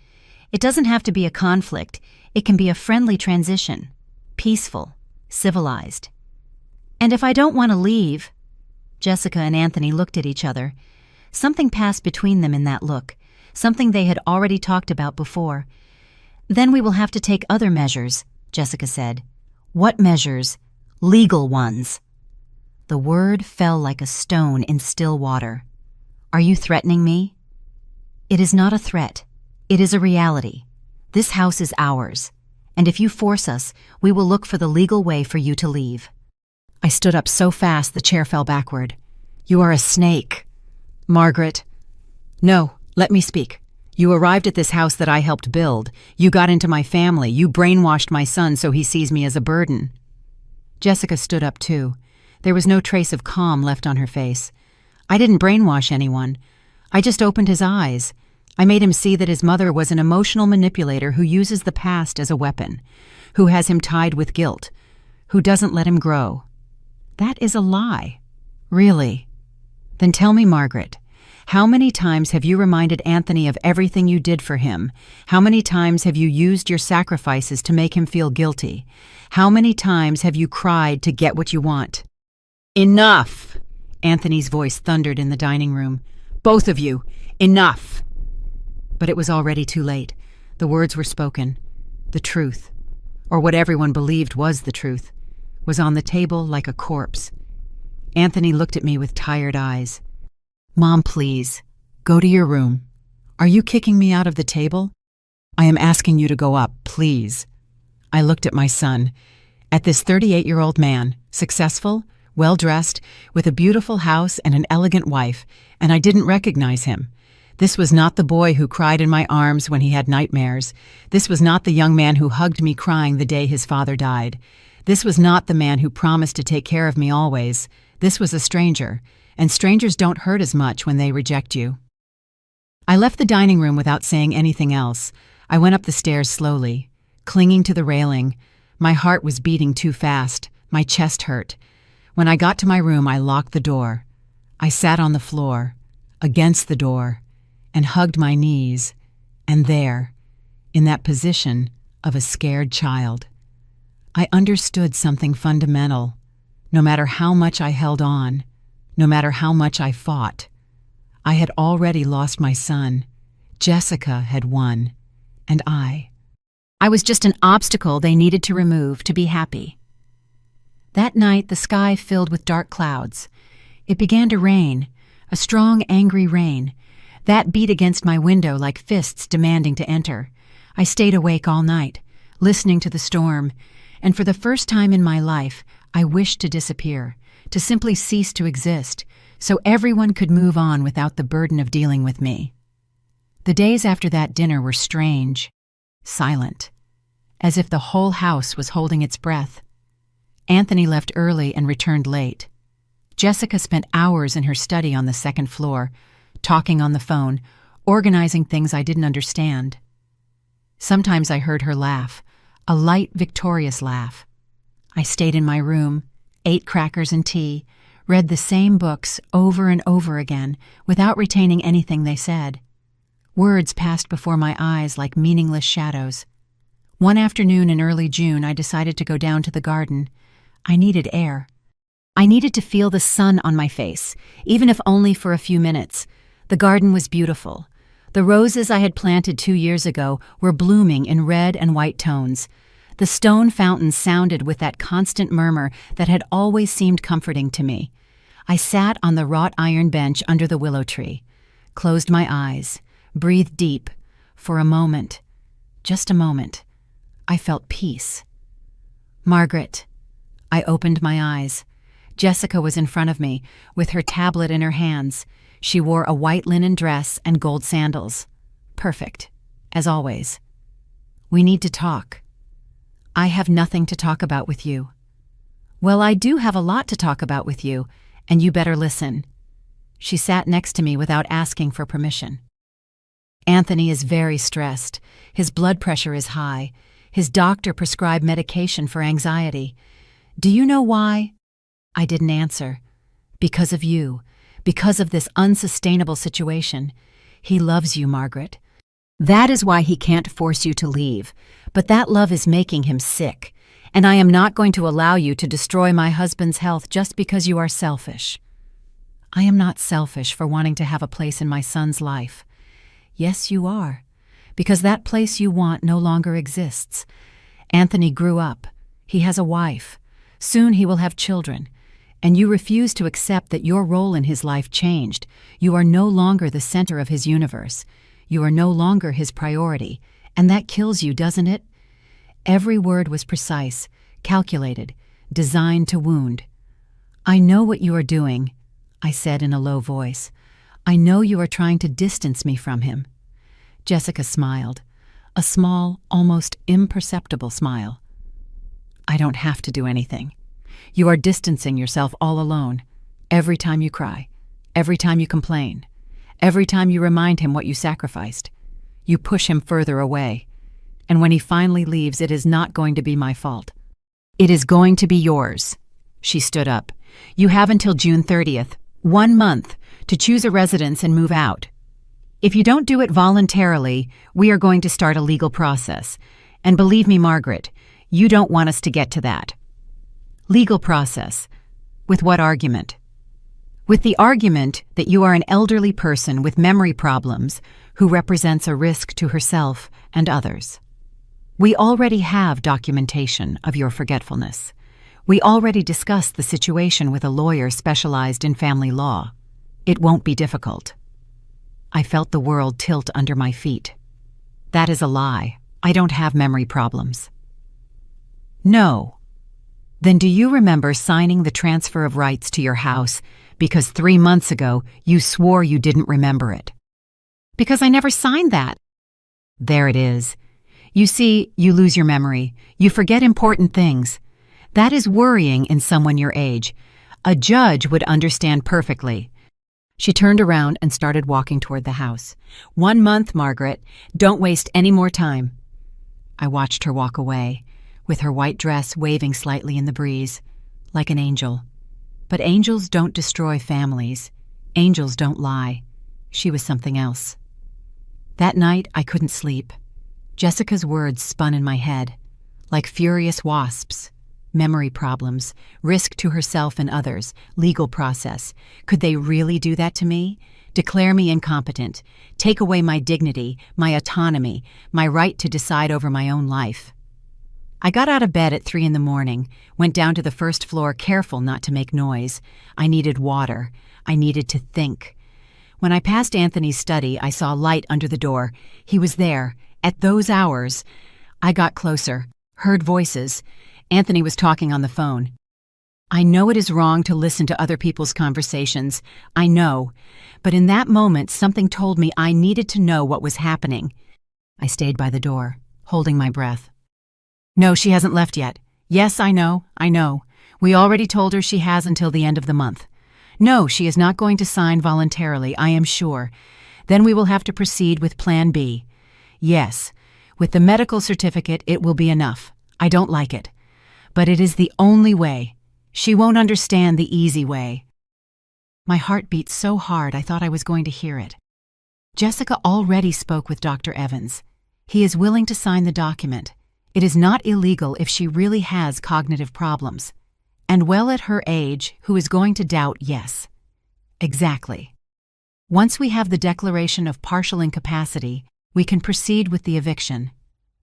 "It doesn't have to be a conflict. It can be a friendly transition, peaceful, civilized." "And if I don't want to leave?" Jessica and Anthony looked at each other. Something passed between them in that look, something they had already talked about before. "Then we will have to take other measures," Jessica said. "What measures?" "Legal ones." The word fell like a stone in still water. "Are you threatening me?" "It is not a threat. It is a reality. This house is ours, and if you force us, we will look for the legal way for you to leave." I stood up so fast the chair fell backward. "You are a snake." "Margaret." "No, let me speak. You arrived at this house that I helped build. You got into my family. You brainwashed my son so he sees me as a burden." Jessica stood up too. There was no trace of calm left on her face. "I didn't brainwash anyone. I just opened his eyes. I made him see that his mother was an emotional manipulator who uses the past as a weapon, who has him tied with guilt, who doesn't let him grow." "That is a lie." "Really? Then tell me, Margaret, how many times have you reminded Anthony of everything you did for him? How many times have you used your sacrifices to make him feel guilty? How many times have you cried to get what you want?" "Enough!" Anthony's voice thundered in the dining room. "Both of you, enough!" But it was already too late. The words were spoken. The truth, or what everyone believed was the truth, was on the table like a corpse. Anthony looked at me with tired eyes. "Mom, please, go to your room. Are you kicking me out of the table? I am asking you to go up, please." I looked at my son, at this 38-year-old man, successful, well-dressed, with a beautiful house and an elegant wife, and I didn't recognize him. This was not the boy who cried in my arms when he had nightmares. This was not the young man who hugged me crying the day his father died. This was not the man who promised to take care of me always. This was a stranger, and strangers don't hurt as much when they reject you. I left the dining room without saying anything else. I went up the stairs slowly, clinging to the railing. My heart was beating too fast. My chest hurt. When I got to my room, I locked the door. I sat on the floor, against the door, and hugged my knees, and there, in that position of a scared child, I understood something fundamental. No matter how much I held on, no matter how much I fought, I had already lost my son. Jessica had won, and I was just an obstacle they needed to remove to be happy. That night, the sky filled with dark clouds. It began to rain, A strong, angry rain. That beat against my window like fists demanding to enter. I stayed awake all night, listening to the storm, and for the first time in my life, I wished to disappear, to simply cease to exist, so everyone could move on without the burden of dealing with me. The days after that dinner were strange, silent, as if the whole house was holding its breath. Anthony left early and returned late. Jessica spent hours in her study on the second floor, talking on the phone, organizing things I didn't understand. Sometimes I heard her laugh, a light, victorious laugh. I stayed in my room, ate crackers and tea, read the same books over and over again without retaining anything they said. Words passed before my eyes like meaningless shadows. One afternoon in early June, I decided to go down to the garden. I needed air. I needed to feel the sun on my face, even if only for a few minutes. The garden was beautiful. The roses I had planted 2 years ago were blooming in red and white tones. The stone fountain sounded with that constant murmur that had always seemed comforting to me. I sat on the wrought iron bench under the willow tree, closed my eyes, breathed deep. For a moment, just a moment, I felt peace. Margaret. I opened my eyes. Jessica was in front of me, with her tablet in her hands. She wore a white linen dress and gold sandals. Perfect, as always. We need to talk. I have nothing to talk about with you. Well, I do have a lot to talk about with you, and you better listen. She sat next to me without asking for permission. Anthony is very stressed. His blood pressure is high. His doctor prescribed medication for anxiety. Do you know why? I didn't answer. Because of you. Because of this unsustainable situation. He loves you, Margaret. That is why he can't force you to leave. But that love is making him sick. And I am not going to allow you to destroy my husband's health just because you are selfish. I am not selfish for wanting to have a place in my son's life. Yes, you are. Because that place you want no longer exists. Anthony grew up. He has a wife. Soon he will have children. And you refuse to accept that your role in his life changed. You are no longer the center of his universe. You are no longer his priority. And that kills you, doesn't it? Every word was precise, calculated, designed to wound. I know what you are doing, I said in a low voice. I know you are trying to distance me from him. Jessica smiled, a small, almost imperceptible smile. I don't have to do anything. You are distancing yourself all alone. Every time you cry, every time you complain, every time you remind him what you sacrificed. You push him further away. And when he finally leaves, it is not going to be my fault. It is going to be yours. She stood up. You have until June 30th, 1 month, to choose a residence and move out. If you don't do it voluntarily, we are going to start a legal process. And believe me, Margaret, you don't want us to get to that. Legal process. With what argument? With the argument that you are an elderly person with memory problems who represents a risk to herself and others. We already have documentation of your forgetfulness. We already discussed the situation with a lawyer specialized in family law. It won't be difficult. I felt the world tilt under my feet. That is a lie. I don't have memory problems. No. Then do you remember signing the transfer of rights to your house because 3 months ago you swore you didn't remember it? Because I never signed that. There it is. You see, you lose your memory. You forget important things. That is worrying in someone your age. A judge would understand perfectly. She turned around and started walking toward the house. 1 month, Margaret. Don't waste any more time. I watched her walk away, with her white dress waving slightly in the breeze, like an angel. But angels don't destroy families. Angels don't lie. She was something else. That night, I couldn't sleep. Jessica's words spun in my head, like furious wasps. Memory problems, risk to herself and others, legal process. Could they really do that to me? Declare me incompetent, take away my dignity, my autonomy, my right to decide over my own life. I got out of bed at 3 a.m, went down to the first floor, careful not to make noise. I needed water. I needed to think. When I passed Anthony's study, I saw light under the door. He was there. At those hours, I got closer, heard voices. Anthony was talking on the phone. I know it is wrong to listen to other people's conversations. I know. But in that moment, something told me I needed to know what was happening. I stayed by the door, holding my breath. No, she hasn't left yet. Yes, I know. We already told her she has until the end of the month. No, she is not going to sign voluntarily, I am sure. Then we will have to proceed with Plan B. Yes, with the medical certificate, it will be enough. I don't like it. But it is the only way. She won't understand the easy way. My heart beat so hard I thought I was going to hear it. Jessica already spoke with Dr. Evans. He is willing to sign the document. It is not illegal if she really has cognitive problems. And well at her age, who is going to doubt yes? Exactly. Once we have the declaration of partial incapacity, we can proceed with the eviction.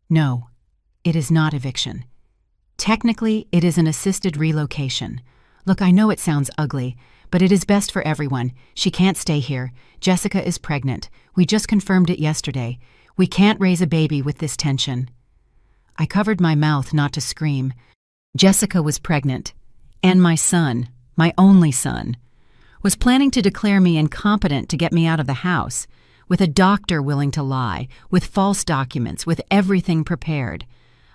No, it is not eviction. Technically, it is an assisted relocation. Look, I know it sounds ugly, but it is best for everyone. She can't stay here. Jessica is pregnant. We just confirmed it yesterday. We can't raise a baby with this tension. I covered my mouth not to scream. Jessica was pregnant. And my son, my only son, was planning to declare me incompetent to get me out of the house, with a doctor willing to lie, with false documents, with everything prepared.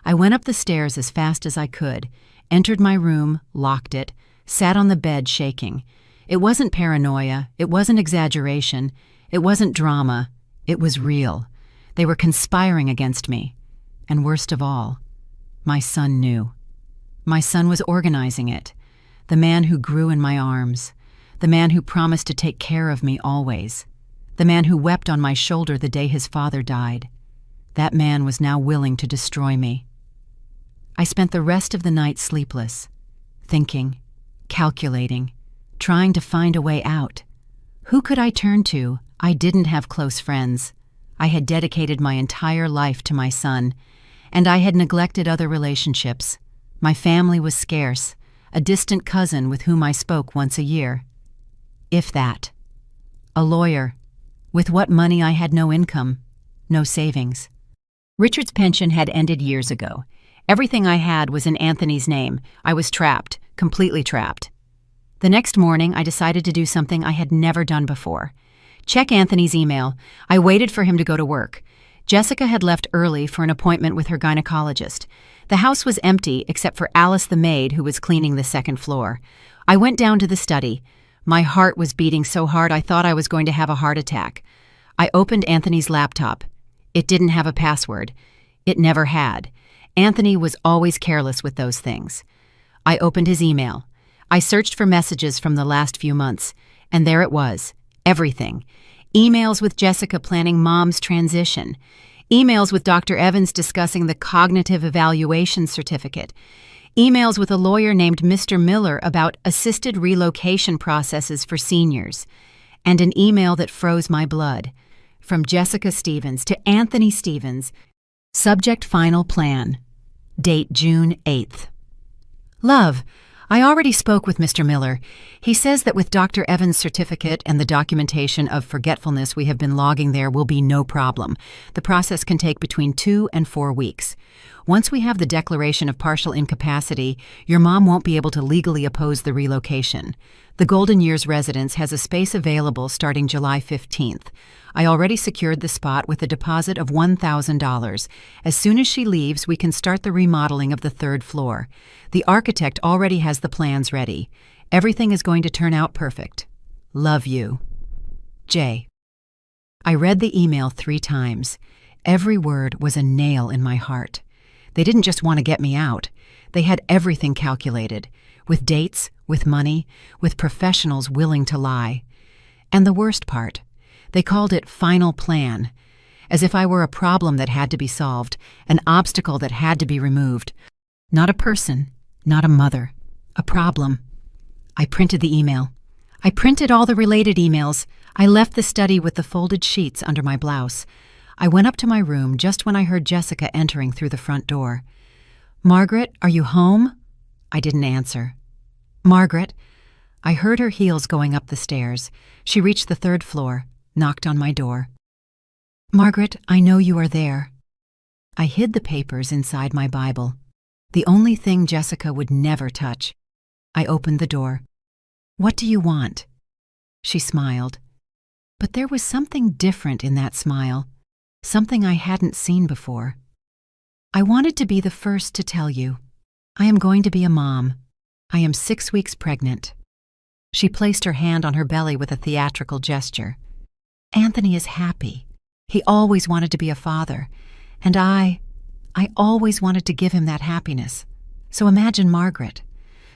I went up the stairs as fast as I could, entered my room, locked it, sat on the bed shaking. It wasn't paranoia, it wasn't exaggeration, it wasn't drama, it was real. They were conspiring against me. And worst of all, my son knew. My son was organizing it. The man who grew in my arms. The man who promised to take care of me always. The man who wept on my shoulder the day his father died. That man was now willing to destroy me. I spent the rest of the night sleepless, thinking, calculating, trying to find a way out. Who could I turn to? I didn't have close friends. I had dedicated my entire life to my son, and I had neglected other relationships. My family was scarce, a distant cousin with whom I spoke once a year. If that. A lawyer. With what money I had no income, no savings. Richard's pension had ended years ago. Everything I had was in Anthony's name. I was trapped, completely trapped. The next morning, I decided to do something I had never done before. Check Anthony's email. I waited for him to go to work. Jessica had left early for an appointment with her gynecologist. The house was empty except for Alice the maid who was cleaning the second floor. I went down to the study. My heart was beating so hard I thought I was going to have a heart attack. I opened Anthony's laptop. It didn't have a password. It never had. Anthony was always careless with those things. I opened his email. I searched for messages from the last few months, and there it was. Everything. Emails with Jessica planning Mom's transition. Emails with Dr. Evans discussing the cognitive evaluation certificate. Emails with a lawyer named Mr. Miller about assisted relocation processes for seniors. And an email that froze my blood. From Jessica Stevens to Anthony Stevens. Subject Final Plan. Date June 8th. Love, I already spoke with Mr. Miller. He says that with Dr. Evans' certificate and the documentation of forgetfulness we have been logging there will be no problem. The process can take between 2 and 4 weeks. Once we have the declaration of partial incapacity, your mom won't be able to legally oppose the relocation. The Golden Years residence has a space available starting July 15th. I already secured the spot with a deposit of $1,000. As soon as she leaves, we can start the remodeling of the 3rd floor. The architect already has the plans ready. Everything is going to turn out perfect. Love you. Jay. I read the email 3 times. Every word was a nail in my heart. They didn't just want to get me out. They had everything calculated, with dates, with money, with professionals willing to lie. And the worst part, they called it Final Plan, as if I were a problem that had to be solved, an obstacle that had to be removed. Not a person, not a mother, a problem. I printed the email. I printed all the related emails. I left the study with the folded sheets under my blouse. I went up to my room just when I heard Jessica entering through the front door. Margaret, are you home? I didn't answer. Margaret. I heard her heels going up the stairs. She reached the 3rd floor. knocked on my door. "Margaret, I know you are there." I hid the papers inside my Bible, the only thing Jessica would never touch. I opened the door. "What do you want?" She smiled. But there was something different in that smile, something I hadn't seen before. "I wanted to be the first to tell you. I am going to be a mom. I am 6 weeks pregnant." She placed her hand on her belly with a theatrical gesture. "Anthony is happy. He always wanted to be a father, and I always wanted to give him that happiness. So imagine Margaret.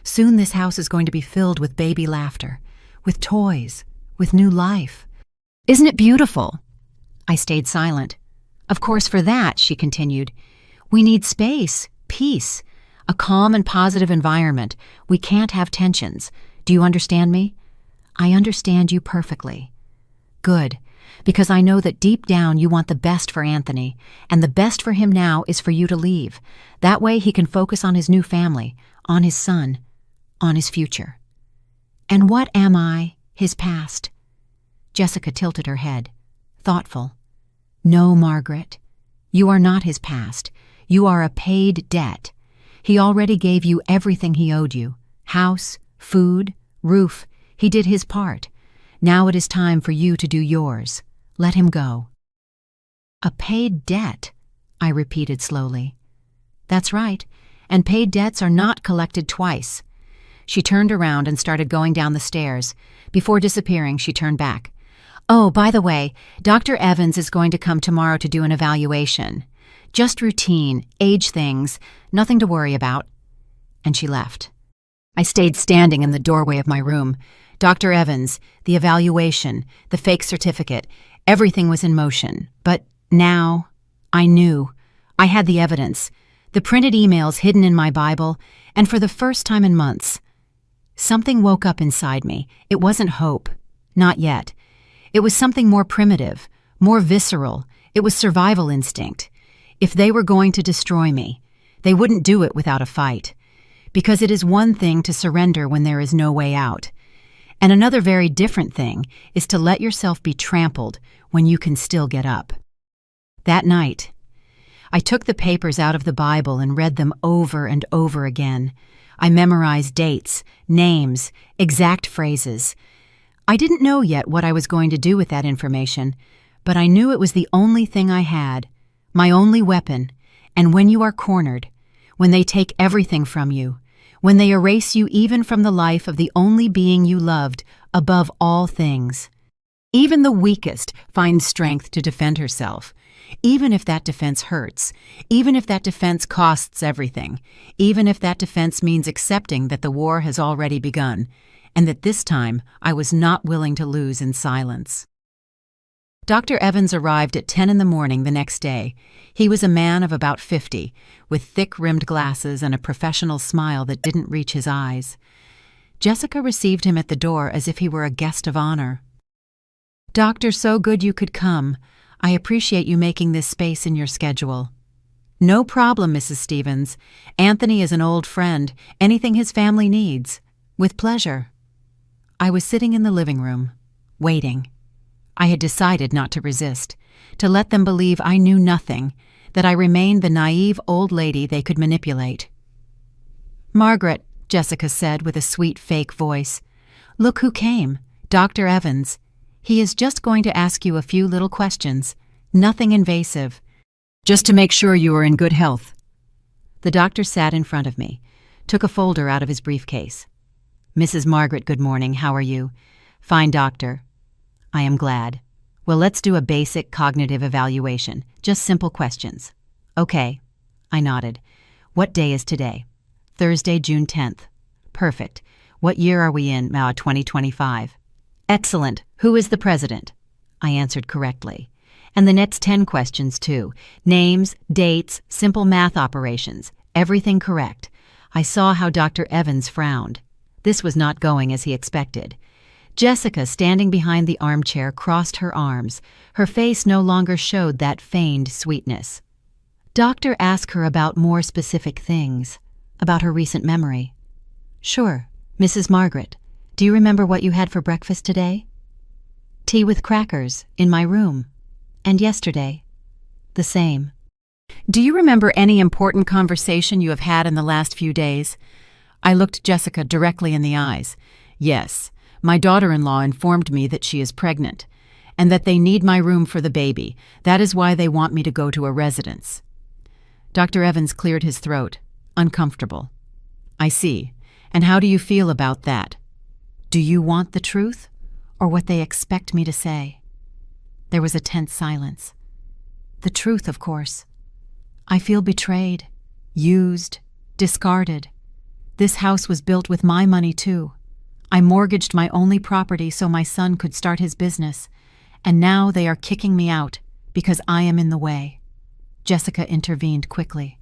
Soon this house is going to be filled with baby laughter, with toys, with new life. Isn't it beautiful?" I stayed silent. "Of course, for that," she continued, "we need space, peace, a calm and positive environment. We can't have tensions. Do you understand me?" "I understand you perfectly." "Good, because I know that deep down you want the best for Anthony, and the best for him now is for you to leave. That way he can focus on his new family, on his son, on his future." "And what am I, his past?" Jessica tilted her head, thoughtful. "No, Margaret, you are not his past. You are a paid debt. He already gave you everything he owed you. House, food, roof. He did his part. Now it is time for you to do yours. Let him go." "A paid debt," I repeated slowly. "That's right, and paid debts are not collected twice." She turned around and started going down the stairs. Before disappearing, she turned back. "Oh, by the way, Dr. Evans is going to come tomorrow to do an evaluation. Just routine, age things, nothing to worry about." And she left. I stayed standing in the doorway of my room. Dr. Evans, the evaluation, the fake certificate, everything was in motion. But now, I knew. I had the evidence, the printed emails hidden in my Bible, and for the first time in months, something woke up inside me. It wasn't hope. Not yet. It was something more primitive, more visceral. It was survival instinct. If they were going to destroy me, they wouldn't do it without a fight. Because it is one thing to surrender when there is no way out. And another very different thing is to let yourself be trampled when you can still get up. That night, I took the papers out of the Bible and read them over and over again. I memorized dates, names, exact phrases. I didn't know yet what I was going to do with that information, but I knew it was the only thing I had, my only weapon. And when you are cornered, when they take everything from you, when they erase you even from the life of the only being you loved above all things, even the weakest finds strength to defend herself, even if that defense hurts, even if that defense costs everything, even if that defense means accepting that the war has already begun, and that this time I was not willing to lose in silence. Dr. Evans arrived at 10 in the morning the next day. He was a man of about 50, with thick-rimmed glasses and a professional smile that didn't reach his eyes. Jessica received him at the door as if he were a guest of honor. "Doctor, so good you could come. I appreciate you making this space in your schedule." "No problem, Mrs. Stevens. Anthony is an old friend. Anything his family needs. With pleasure." I was sitting in the living room, waiting. I had decided not to resist, to let them believe I knew nothing, that I remained the naive old lady they could manipulate. "Margaret," Jessica said with a sweet fake voice, "look who came, Dr. Evans. He is just going to ask you a few little questions, nothing invasive, just to make sure you are in good health." The doctor sat in front of me, took a folder out of his briefcase. "Mrs. Margaret, good morning. How are you?" "Fine, doctor." "I am glad. Well, let's do a basic cognitive evaluation, just simple questions." "Okay." I nodded. "What day is today?" "Thursday, June 10th. "Perfect. What year are we in?" 2025. "Excellent. Who is the president?" I answered correctly. And the next 10 questions, too. Names, dates, simple math operations. Everything correct. I saw how Dr. Evans frowned. This was not going as he expected. Jessica, standing behind the armchair, crossed her arms. Her face no longer showed that feigned sweetness. "Doctor, ask her about more specific things, about her recent memory." "Sure. Mrs. Margaret, do you remember what you had for breakfast today?" Tea with crackers, in my room. And yesterday, the same. Do you remember any important conversation you have had in the last few days? I looked Jessica directly in the eyes. Yes, my daughter-in-law informed me that she is pregnant, and that they need my room for the baby. That is why they want me to go to a residence. Dr. Evans cleared his throat, uncomfortable. I see. And how do you feel about that? Do you want the truth, or what they expect me to say? There was a tense silence. The truth, of course. I feel betrayed, used, discarded. This house was built with my money, too. I mortgaged my only property so my son could start his business, and now they are kicking me out because I am in the way. Jessica intervened quickly.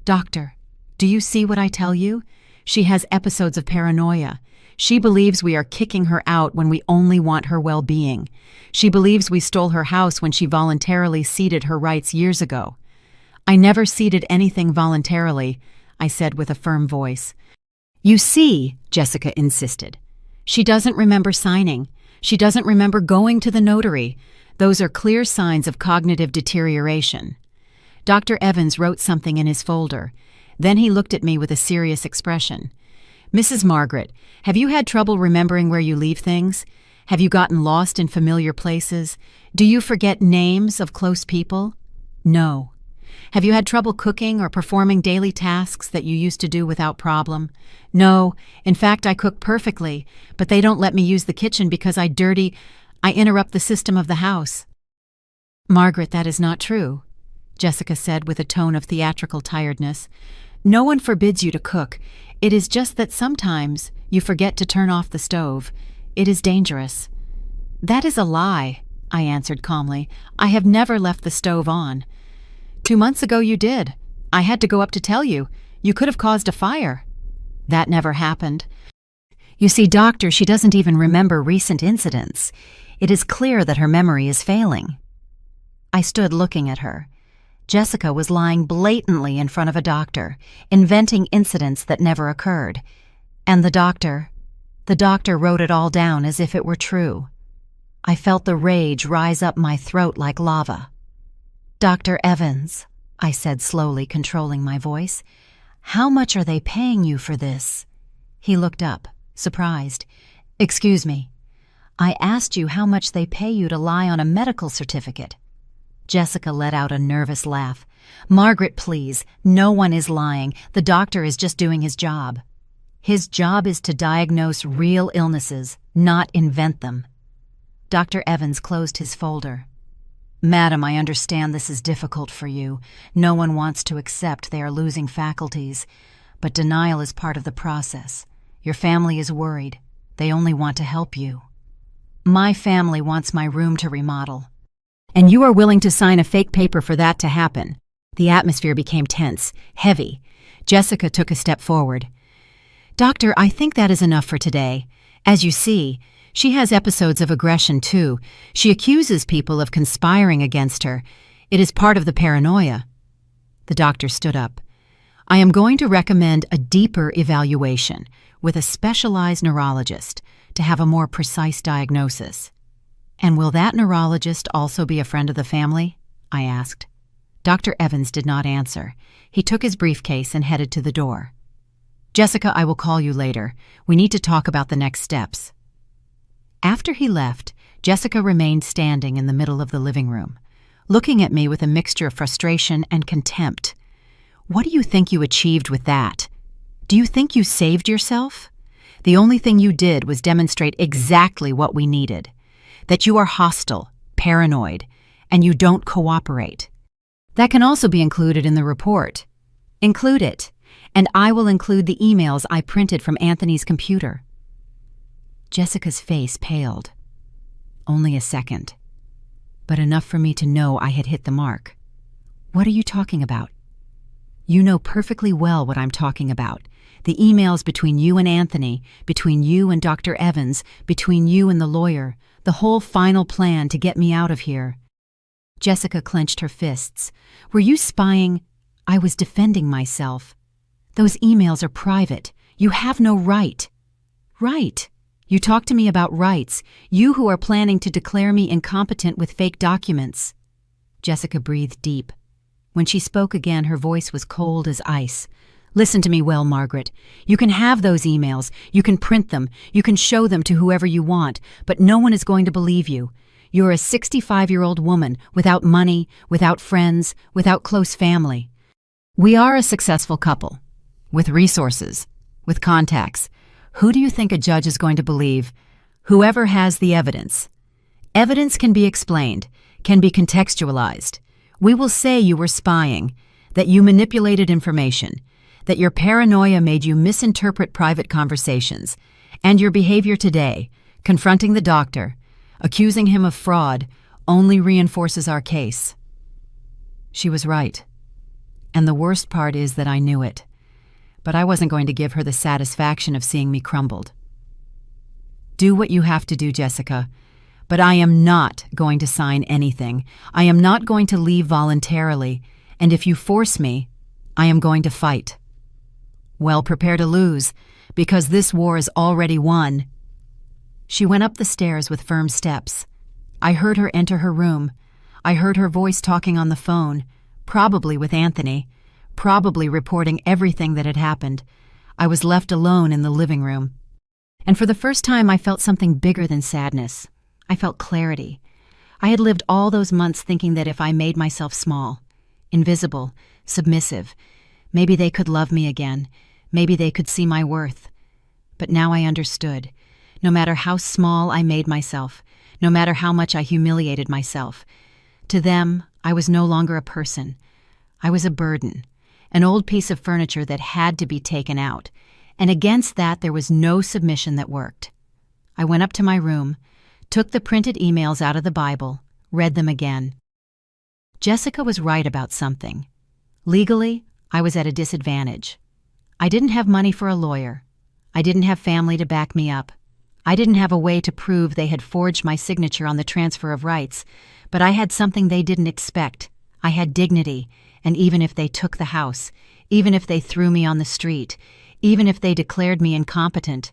Doctor, do you see what I tell you? She has episodes of paranoia. She believes we are kicking her out when we only want her well-being. She believes we stole her house when she voluntarily ceded her rights years ago. I never ceded anything voluntarily, I said with a firm voice. You see, Jessica insisted. She doesn't remember signing. She doesn't remember going to the notary. Those are clear signs of cognitive deterioration. Dr. Evans wrote something in his folder. Then he looked at me with a serious expression. Mrs. Margaret, have you had trouble remembering where you leave things? Have you gotten lost in familiar places? Do you forget names of close people? No. Have you had trouble cooking or performing daily tasks that you used to do without problem? No. In fact, I cook perfectly, but they don't let me use the kitchen because I interrupt the system of the house. Margaret, that is not true, Jessica said with a tone of theatrical tiredness. No one forbids you to cook. It is just that sometimes you forget to turn off the stove. It is dangerous. That is a lie, I answered calmly. I have never left the stove on. 2 months ago you did. I had to go up to tell you. You could have caused a fire. That never happened. You see, doctor, she doesn't even remember recent incidents. It is clear that her memory is failing. I stood looking at her. Jessica was lying blatantly in front of a doctor, inventing incidents that never occurred. And the doctor wrote it all down as if it were true. I felt the rage rise up my throat like lava. Dr. Evans, I said slowly, controlling my voice, how much are they paying you for this? He looked up, surprised. Excuse me. I asked you how much they pay you to lie on a medical certificate. Jessica let out a nervous laugh. Margaret, please, no one is lying. The doctor is just doing his job. His job is to diagnose real illnesses, not invent them. Dr. Evans closed his folder. Madam, I understand this is difficult for you. No one wants to accept they are losing faculties, but denial is part of the process. Your family is worried. They only want to help you. My family wants my room to remodel. And you are willing to sign a fake paper for that to happen. The atmosphere became tense, heavy. Jessica took a step forward. Doctor, I think that is enough for today. As you see, she has episodes of aggression too. She accuses people of conspiring against her. It is part of the paranoia. The doctor stood up. I am going to recommend a deeper evaluation with a specialized neurologist to have a more precise diagnosis. And will that neurologist also be a friend of the family? I asked. Dr. Evans did not answer. He took his briefcase and headed to the door. Jessica, I will call you later. We need to talk about the next steps. After he left, Jessica remained standing in the middle of the living room, looking at me with a mixture of frustration and contempt. What do you think you achieved with that? Do you think you saved yourself? The only thing you did was demonstrate exactly what we needed. That you are hostile, paranoid, and you don't cooperate. That can also be included in the report. Include it, and I will include the emails I printed from Anthony's computer. Jessica's face paled. Only a second, but enough for me to know I had hit the mark. What are you talking about? You know perfectly well what I'm talking about. The emails between you and Anthony, between you and Dr. Evans, between you and the lawyer, the whole final plan to get me out of here. Jessica clenched her fists. Were you spying? I was defending myself. Those emails are private. You have no right. Right. You talk to me about rights, you who are planning to declare me incompetent with fake documents." Jessica breathed deep. When she spoke again, her voice was cold as ice. "Listen to me well, Margaret. You can have those emails, you can print them, you can show them to whoever you want, but no one is going to believe you. You're a 65-year-old woman, without money, without friends, without close family. We are a successful couple, with resources, with contacts. Who do you think a judge is going to believe? Whoever has the evidence. Evidence can be explained, can be contextualized. We will say you were spying, that you manipulated information, that your paranoia made you misinterpret private conversations, and your behavior today, confronting the doctor, accusing him of fraud, only reinforces our case." She was right. And the worst part is that I knew it. But I wasn't going to give her the satisfaction of seeing me crumbled. "Do what you have to do, Jessica. But I am not going to sign anything. I am not going to leave voluntarily. And if you force me, I am going to fight." "Well, prepare to lose, because this war is already won." She went up the stairs with firm steps. I heard her enter her room. I heard her voice talking on the phone, probably with Anthony, probably reporting everything that had happened. I was left alone in the living room. And for the first time, I felt something bigger than sadness. I felt clarity. I had lived all those months thinking that if I made myself small, invisible, submissive, maybe they could love me again. Maybe they could see my worth. But now I understood. No matter how small I made myself, no matter how much I humiliated myself, to them, I was no longer a person. I was a burden, an old piece of furniture that had to be taken out, and against that there was no submission that worked. I went up to my room, took the printed emails out of the Bible, read them again. Jessica was right about something. Legally, I was at a disadvantage. I didn't have money for a lawyer. I didn't have family to back me up. I didn't have a way to prove they had forged my signature on the transfer of rights, but I had something they didn't expect. I had dignity, and even if they took the house, even if they threw me on the street, even if they declared me incompetent,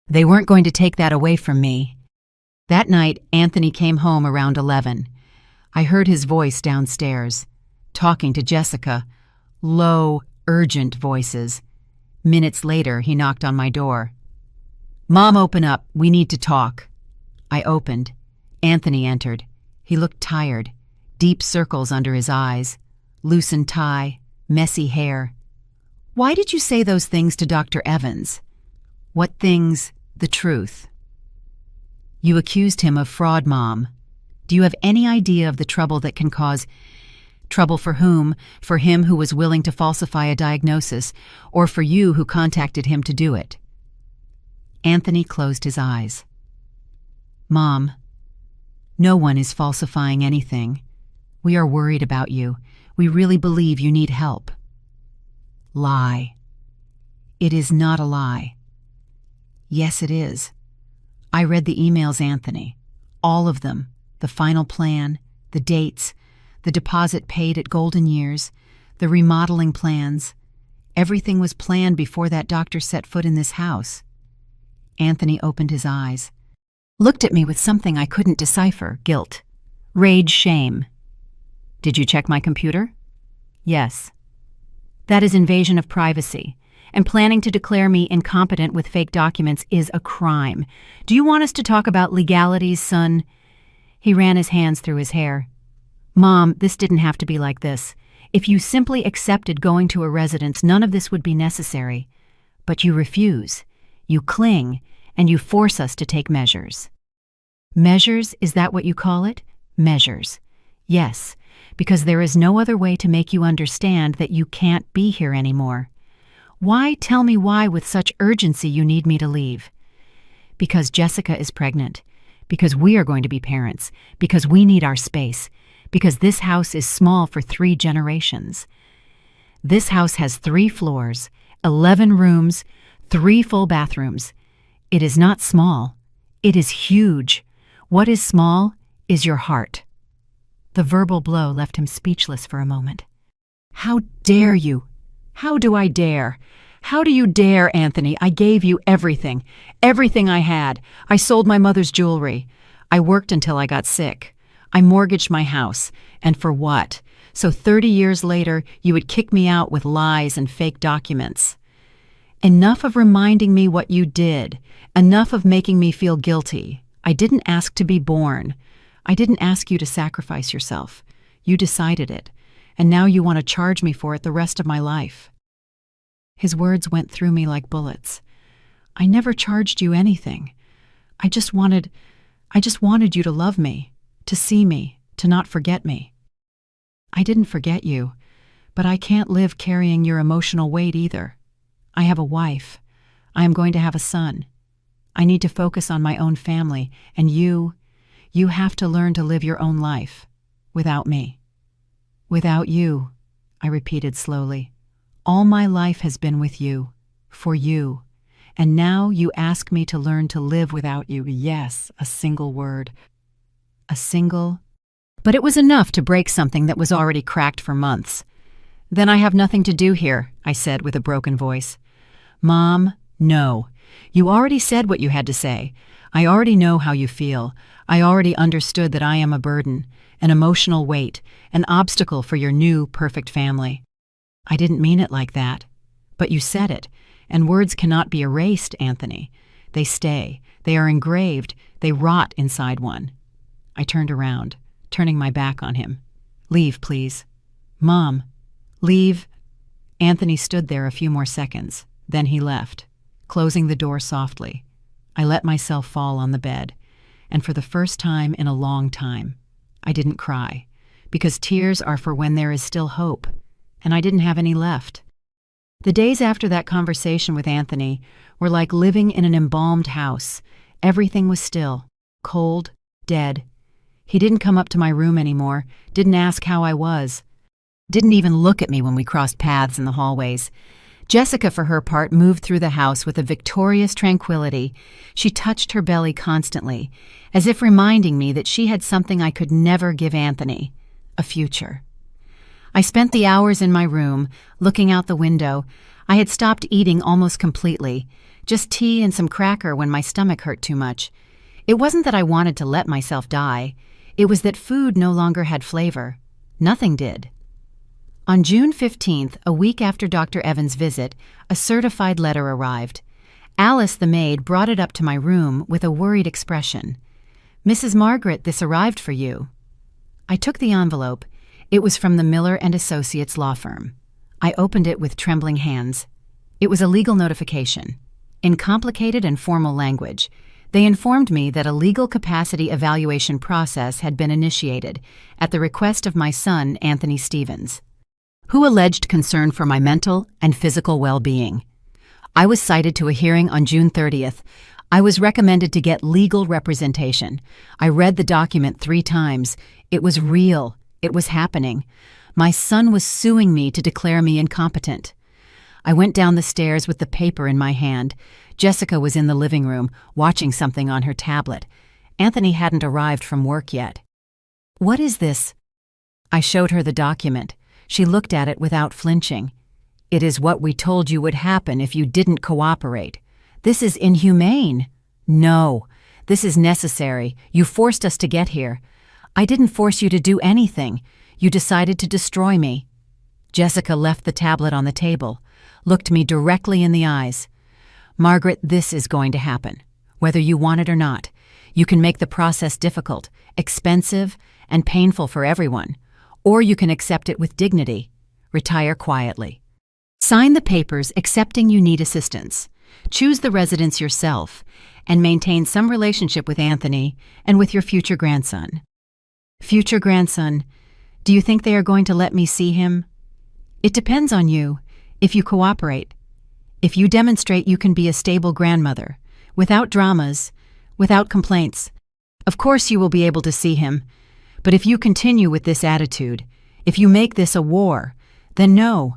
they weren't going to take that away from me. That night, Anthony came home around 11. I heard his voice downstairs, talking to Jessica, low, urgent voices. Minutes later, he knocked on my door. "Mom, open up. We need to talk." I opened. Anthony entered. He looked tired, deep circles under his eyes, loosened tie, messy hair. "Why did you say those things to Dr. Evans?" "What things?" "The truth." "You accused him of fraud, Mom. Do you have any idea of the trouble that can cause? Trouble for whom? For him who was willing to falsify a diagnosis, or for you who contacted him to do it?" Anthony closed his eyes. "Mom, no one is falsifying anything. We are worried about you. We really believe you need help." "Lie." "It is not a lie." "Yes, it is. I read the emails, Anthony. All of them. The final plan, the dates, the deposit paid at Golden Years, the remodeling plans. Everything was planned before that doctor set foot in this house." Anthony opened his eyes, looked at me with something I couldn't decipher: guilt, rage, shame. "Did you check my computer?" "Yes." "That is invasion of privacy, and planning to declare me incompetent with fake documents is a crime. Do you want us to talk about legalities, son?" He ran his hands through his hair. "Mom, this didn't have to be like this. If you simply accepted going to a residence, none of this would be necessary. But you refuse. You cling, and you force us to take measures." "Measures, is that what you call it?" "Measures. Yes, because there is no other way to make you understand that you can't be here anymore. Why, tell me why with such urgency you need me to leave?" "Because Jessica is pregnant. Because we are going to be parents. Because we need our space. Because this house is small for 3 generations. This house has 3 floors, 11 rooms, 3 full bathrooms. It is not small. It is huge. What is small is your heart." The verbal blow left him speechless for a moment. "How dare you? How do I dare? How do you dare, Anthony? I gave you everything. Everything I had. I sold my mother's jewelry. I worked until I got sick. I mortgaged my house. And for what? So 30 years later, you would kick me out with lies and fake documents. Enough of reminding me what you did. Enough of making me feel guilty. I didn't ask to be born. I didn't ask you to sacrifice yourself. You decided it. And now you want to charge me for it the rest of my life. His words went through me like bullets. I never charged you anything. I just wanted you to love me, to see me, to not forget me. I didn't forget you, but I can't live carrying your emotional weight either. I have a wife. I am going to have a son. I need to focus on my own family, and you have to learn to live your own life, without me. Without you, I repeated slowly. All my life has been with you, for you, and now you ask me to learn to live without you. Yes, a single word. But it was enough to break something that was already cracked for months. Then I have nothing to do here, I said with a broken voice. Mom, no. You already said what you had to say. I already know how you feel. I already understood that I am a burden, an emotional weight, an obstacle for your new, perfect family. I didn't mean it like that. But you said it, and words cannot be erased, Anthony. They stay. They are engraved. They rot inside one. I turned around, turning my back on him. Leave, please. Mom, leave. Anthony stood there a few more seconds. Then he left, closing the door softly. I let myself fall on the bed, and for the first time in a long time, I didn't cry, because tears are for when there is still hope, and I didn't have any left. The days after that conversation with Anthony were like living in an embalmed house. Everything was still, cold, dead. He didn't come up to my room anymore, didn't ask how I was, didn't even look at me when we crossed paths in the hallways. Jessica, for her part, moved through the house with a victorious tranquility. She touched her belly constantly, as if reminding me that she had something I could never give Anthony, a future. I spent the hours in my room, looking out the window. I had stopped eating almost completely, just tea and some cracker when my stomach hurt too much. It wasn't that I wanted to let myself die. It was that food no longer had flavor. Nothing did. On June 15th, a week after Dr. Evans' visit, a certified letter arrived. Alice, the maid, brought it up to my room with a worried expression. "Mrs. Margaret, this arrived for you." I took the envelope. It was from the Miller & Associates law firm. I opened it with trembling hands. It was a legal notification. In complicated and formal language, they informed me that a legal capacity evaluation process had been initiated at the request of my son, Anthony Stevens, who alleged concern for my mental and physical well-being. I was cited to a hearing on June 30th. I was recommended to get legal representation. I read the document 3 times. It was real. It was happening. My son was suing me to declare me incompetent. I went down the stairs with the paper in my hand. Jessica was in the living room, watching something on her tablet. Anthony hadn't arrived from work yet. "What is this?" I showed her the document. She looked at it without flinching. "It is what we told you would happen if you didn't cooperate. This is inhumane." "No, this is necessary. You forced us to get here." "I didn't force you to do anything. You decided to destroy me." Jessica left the tablet on the table, looked me directly in the eyes. "Margaret, this is going to happen, whether you want it or not. You can make the process difficult, expensive, and painful for everyone. Or you can accept it with dignity. Retire quietly. Sign the papers accepting you need assistance. Choose the residence yourself, and maintain some relationship with Anthony and with your future grandson." "Future grandson, do you think they are going to let me see him?" "It depends on you, if you cooperate. If you demonstrate you can be a stable grandmother, without dramas, without complaints. Of course you will be able to see him. But if you continue with this attitude, if you make this a war, then no.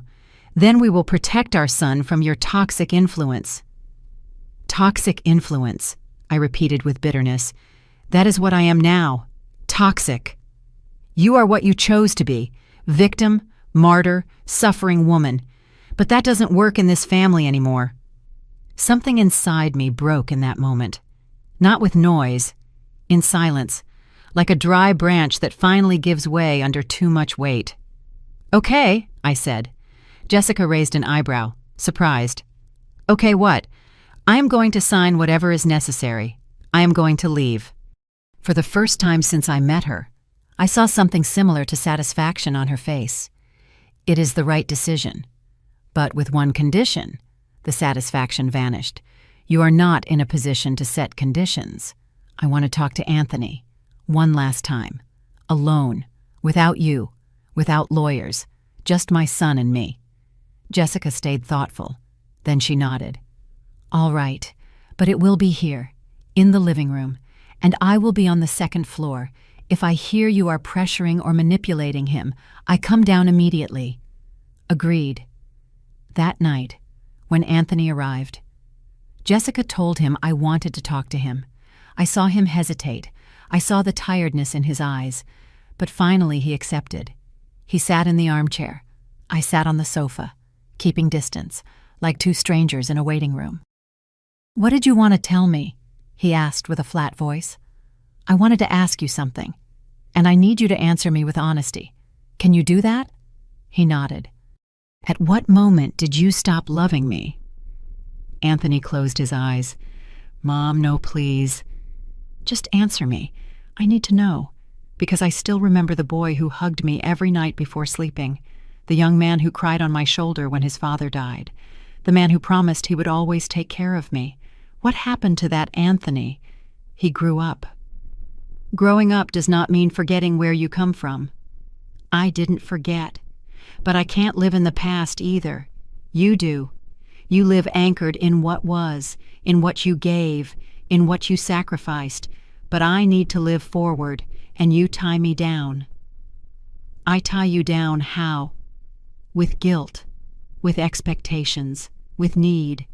Then we will protect our son from your toxic influence." "Toxic influence," I repeated with bitterness. "That is what I am now. Toxic. You are what you chose to be. Victim, martyr, suffering woman. But that doesn't work in this family anymore. Something inside me broke in that moment. Not with noise, in silence, like a dry branch that finally gives way under too much weight. "Okay," I said. Jessica raised an eyebrow, surprised. "Okay, what?" "I am going to sign whatever is necessary. I am going to leave." For the first time since I met her, I saw something similar to satisfaction on her face. It is the right decision. But with one condition, the satisfaction vanished. You are not in a position to set conditions. I want to talk to Anthony. One last time. Alone. Without you. Without lawyers. Just my son and me. Jessica stayed thoughtful. Then she nodded. "All right, but it will be here, in the living room, and I will be on the second floor. If I hear you are pressuring or manipulating him, I come down immediately." Agreed. That night, when Anthony arrived, Jessica told him I wanted to talk to him. I saw him hesitate. I saw the tiredness in his eyes. But finally he accepted. He sat in the armchair. I sat on the sofa, keeping distance, like two strangers in a waiting room. "What did you want to tell me?" he asked with a flat voice. "I wanted to ask you something, and I need you to answer me with honesty. Can you do that?" He nodded. "At what moment did you stop loving me?" Anthony closed his eyes. "Mom, no, please. Just answer me. I need to know, because I still remember the boy who hugged me every night before sleeping, the young man who cried on my shoulder when his father died, the man who promised he would always take care of me. What happened to that Anthony? He grew up." Growing up does not mean forgetting where you come from. I didn't forget. But I can't live in the past either. You do. You live anchored in what was, in what you gave, in what you sacrificed. But I need to live forward, and you tie me down. I tie you down how? With guilt, with expectations, with need.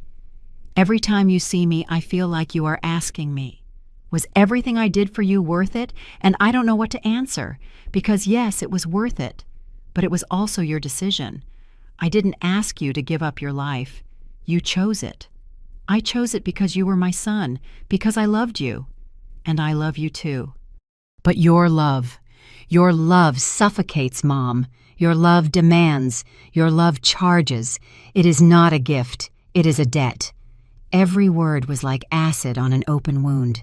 Every time you see me, I feel like you are asking me, was everything I did for you worth it? And I don't know what to answer, because yes, it was worth it. But it was also your decision. I didn't ask you to give up your life. You chose it. I chose it because you were my son, because I loved you. And I love you too. But your love suffocates, Mom. Your love demands. Your love charges. It is not a gift. It is a debt. Every word was like acid on an open wound.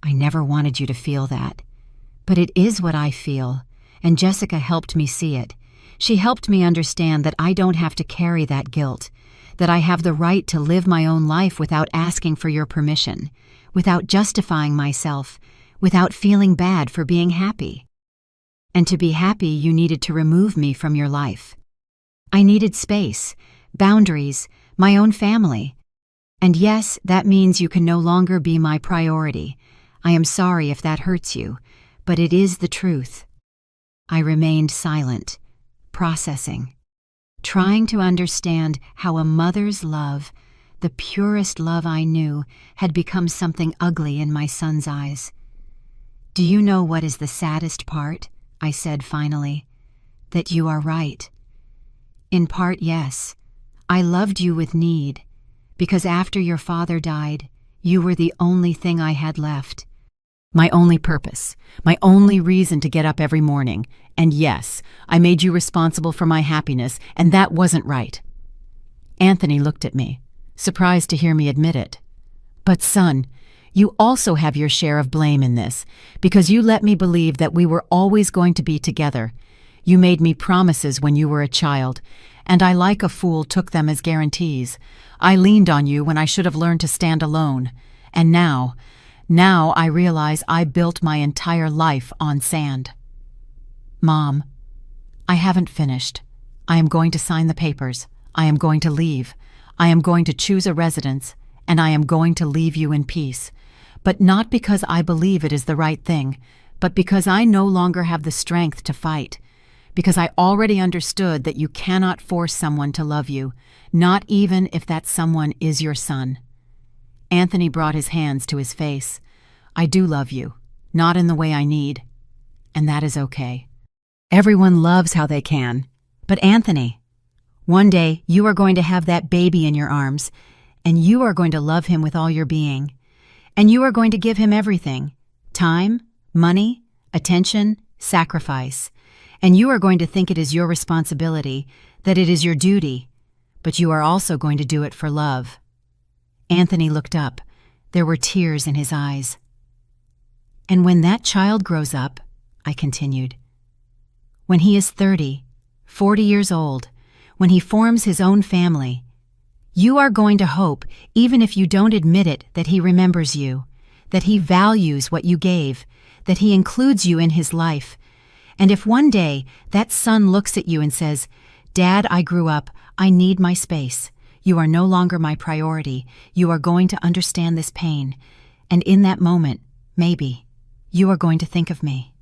I never wanted you to feel that. But it is what I feel. And Jessica helped me see it. She helped me understand that I don't have to carry that guilt, that I have the right to live my own life without asking for your permission, without justifying myself, without feeling bad for being happy. And to be happy, you needed to remove me from your life. I needed space, boundaries, my own family. And yes, that means you can no longer be my priority. I am sorry if that hurts you, but it is the truth. I remained silent, processing, trying to understand how a mother's love, the purest love I knew, had become something ugly in my son's eyes. "Do you know what is the saddest part?" I said finally. "That you are right. In part, yes. I loved you with need, because after your father died, you were the only thing I had left. My only purpose, my only reason to get up every morning. And yes, I made you responsible for my happiness, and that wasn't right." Anthony looked at me, surprised to hear me admit it. "But son, you also have your share of blame in this, because you let me believe that we were always going to be together. You made me promises when you were a child, and I, like a fool, took them as guarantees. I leaned on you when I should have learned to stand alone. And now I realize I built my entire life on sand." "Mom, I haven't finished. I am going to sign the papers. I am going to leave. I am going to choose a residence, and I am going to leave you in peace. But not because I believe it is the right thing, but because I no longer have the strength to fight. Because I already understood that you cannot force someone to love you, not even if that someone is your son." Anthony brought his hands to his face. "I do love you, not in the way I need. And that is okay. Everyone loves how they can. But Anthony, One day, you are going to have that baby in your arms, and you are going to love him with all your being. And you are going to give him everything: time, money, attention, sacrifice. And you are going to think it is your responsibility, that it is your duty, but you are also going to do it for love." Anthony looked up. There were tears in his eyes. "And when that child grows up," I continued, "when he is 30, 40 years old, when he forms his own family, you are going to hope, even if you don't admit it, that he remembers you, that he values what you gave, that he includes you in his life. And if one day that son looks at you and says, 'Dad, I grew up, I need my space. You are no longer my priority,' you are going to understand this pain. And in that moment, maybe, you are going to think of me."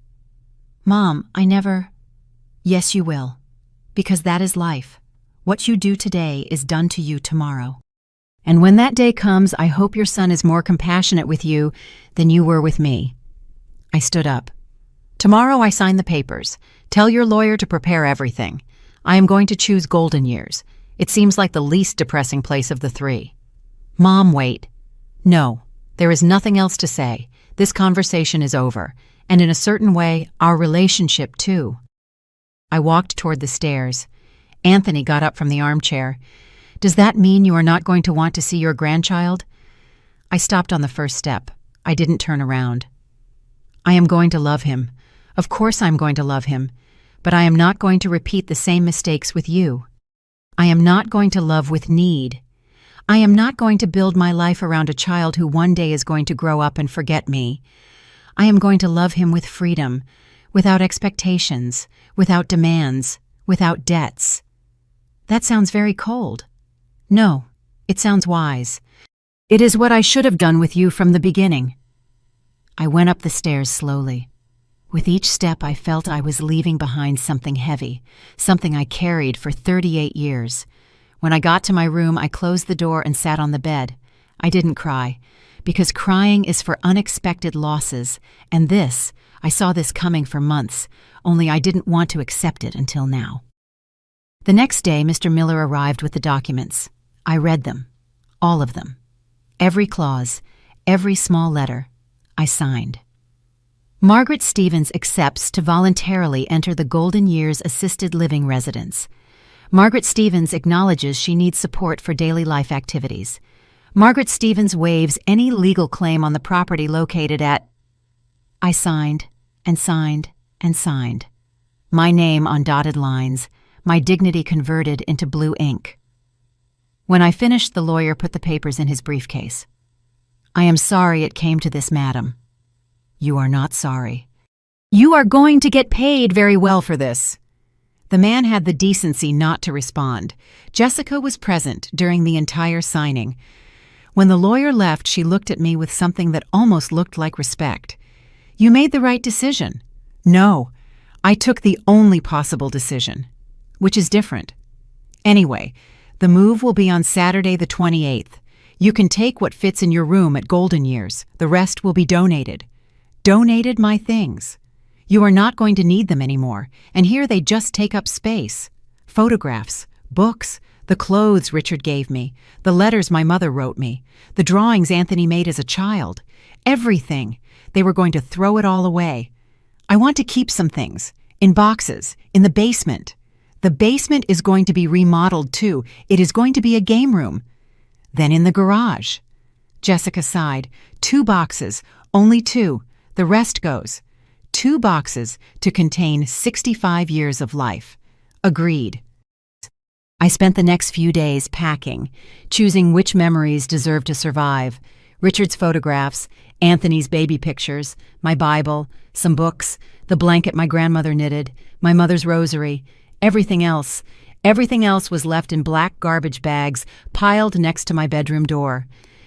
"Mom, I never—" "Yes, you will. Because that is life. What you do today is done to you tomorrow. And when that day comes, I hope your son is more compassionate with you than you were with me." I stood up. "Tomorrow I sign the papers. Tell your lawyer to prepare everything. I am going to choose Golden Years. It seems like the least depressing place of the three." "Mom, wait." "No, there is nothing else to say. This conversation is over, and in a certain way, our relationship too." I walked toward the stairs. Anthony got up from the armchair. "Does that mean you are not going to want to see your grandchild?" I stopped on the first step. I didn't turn around. "I am going to love him. Of course I'm going to love him. But I am not going to repeat the same mistakes with you. I am not going to love with need. I am not going to build my life around a child who one day is going to grow up and forget me. I am going to love him with freedom, without expectations, without demands, without debts." That sounds very cold. No, it sounds wise. It is what I should have done with you from the beginning. I went up the stairs slowly. With each step, I felt I was leaving behind something heavy, something I carried for 38 years. When I got to my room, I closed the door and sat on the bed. I didn't cry, because crying is for unexpected losses, and I saw this coming for months, only I didn't want to accept it until now. The next day, Mr. Miller arrived with the documents. I read them, all of them. Every clause, every small letter. I signed. Margaret Stevens accepts to voluntarily enter the Golden Years Assisted Living Residence. Margaret Stevens acknowledges she needs support for daily life activities. Margaret Stevens waives any legal claim on the property located at... I signed, and signed, and signed. My name on dotted lines, my dignity converted into blue ink. When I finished, the lawyer put the papers in his briefcase. "I am sorry it came to this, madam." "You are not sorry. You are going to get paid very well for this." The man had the decency not to respond. Jessica was present during the entire signing. When the lawyer left, she looked at me with something that almost looked like respect. "You made the right decision." "No, I took the only possible decision," which is different. "Anyway, the move will be on Saturday the 28th. You can take what fits in your room at Golden Years. The rest will be donated." Donated my things. You are not going to need them anymore, and here they just take up space. Photographs, books, the clothes Richard gave me, the letters my mother wrote me, the drawings Anthony made as a child, everything. They were going to throw it all away. I want to keep some things, in boxes, in the basement. The basement is going to be remodeled too. It is going to be a game room. Then in the garage. Jessica sighed. 2 boxes, only 2. The rest goes. 2 boxes to contain 65 years of life. Agreed. I spent the next few days packing, choosing which memories deserve to survive. Richard's photographs, Anthony's baby pictures, my Bible, some books, the blanket my grandmother knitted, my mother's rosary. Everything else was left in black garbage bags piled next to my bedroom door.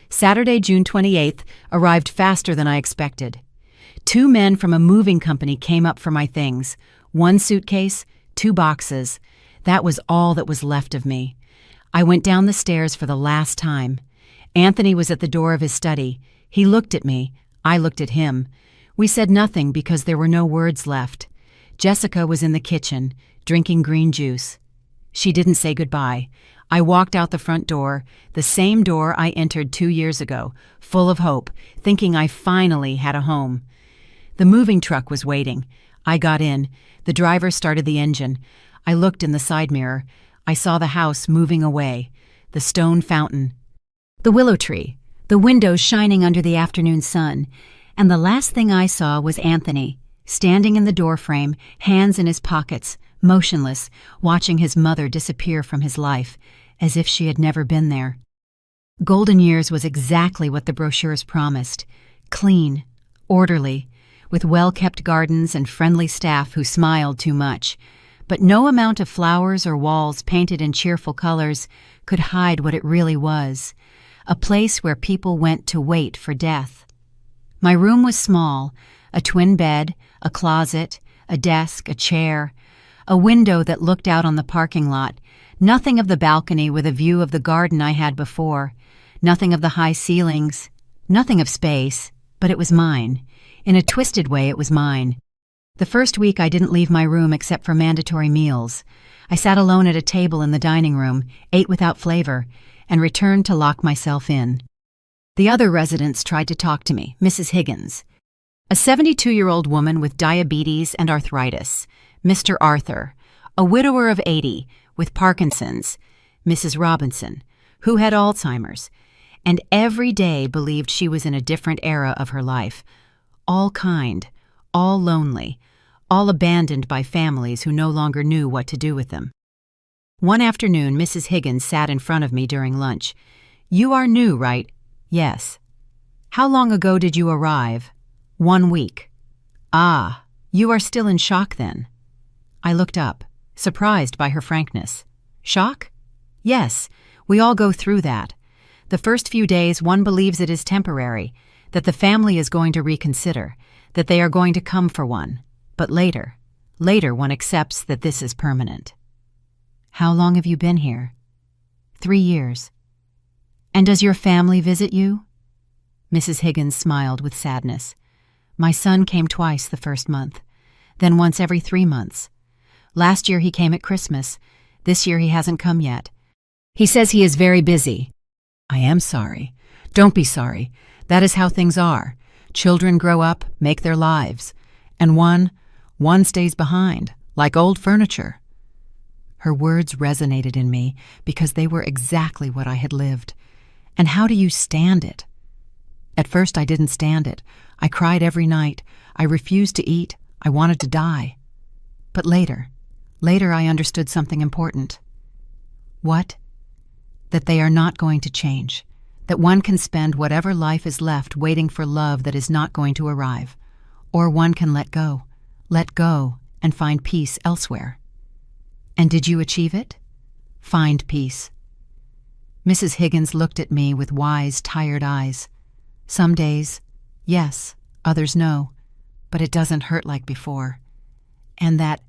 Saturday, June 28th, arrived faster than I expected. 2 men from a moving company came up for my things. 1 suitcase, 2 boxes. That was all that was left of me. I went down the stairs for the last time. Anthony was at the door of his study. He looked at me. I looked at him. We said nothing because there were no words left. Jessica was in the kitchen, drinking green juice. She didn't say goodbye. I walked out the front door, the same door I entered 2 years ago, full of hope, thinking I finally had a home. The moving truck was waiting. I got in. The driver started the engine. I looked in the side mirror. I saw the house moving away, the stone fountain, the willow tree, the windows shining under the afternoon sun, and the last thing I saw was Anthony, standing in the doorframe, hands in his pockets, motionless, watching his mother disappear from his life, as if she had never been there. Golden Years was exactly what the brochures promised: clean, orderly, with well-kept gardens and friendly staff who smiled too much. But no amount of flowers or walls painted in cheerful colors could hide what it really was: a place where people went to wait for death. My room was small: a twin bed, a closet, a desk, a chair, a window that looked out on the parking lot, nothing of the balcony with a view of the garden I had before, nothing of the high ceilings, nothing of space, but it was mine. In a twisted way, it was mine. The first week I didn't leave my room except for mandatory meals. I sat alone at a table in the dining room, ate without flavor, and returned to lock myself in. The other residents tried to talk to me, Mrs. Higgins, a 72-year-old woman with diabetes and arthritis, Mr. Arthur, a widower of 80 with Parkinson's, Mrs. Robinson, who had Alzheimer's, and every day believed she was in a different era of her life, all kind, all lonely, all abandoned by families who no longer knew what to do with them. One afternoon, Mrs. Higgins sat in front of me during lunch. "You are new, right?" "Yes." "How long ago did you arrive?" 1 week. "Ah, you are still in shock then." I looked up, surprised by her frankness. "Shock?" "Yes, we all go through that. The first few days one believes it is temporary, that the family is going to reconsider, that they are going to come for one. But later one accepts that this is permanent." "How long have you been here?" 3 years. "And does your family visit you?" Mrs. Higgins smiled with sadness. "My son came twice the first month, then once every 3 months. Last year he came at Christmas. This year he hasn't come yet. He says he is very busy." "I am sorry." "Don't be sorry. That is how things are. Children grow up, make their lives, and one stays behind, like old furniture." Her words resonated in me because they were exactly what I had lived. And how do you stand it? At first I didn't stand it. I cried every night. I refused to eat. I wanted to die. But later I understood something important. What? That they are not going to change. That one can spend whatever life is left waiting for love that is not going to arrive. Or one can let go and find peace elsewhere. And did you achieve it? Find peace. Mrs. Higgins looked at me with wise, tired eyes. Some days, yes, others no, but it doesn't hurt like before. And that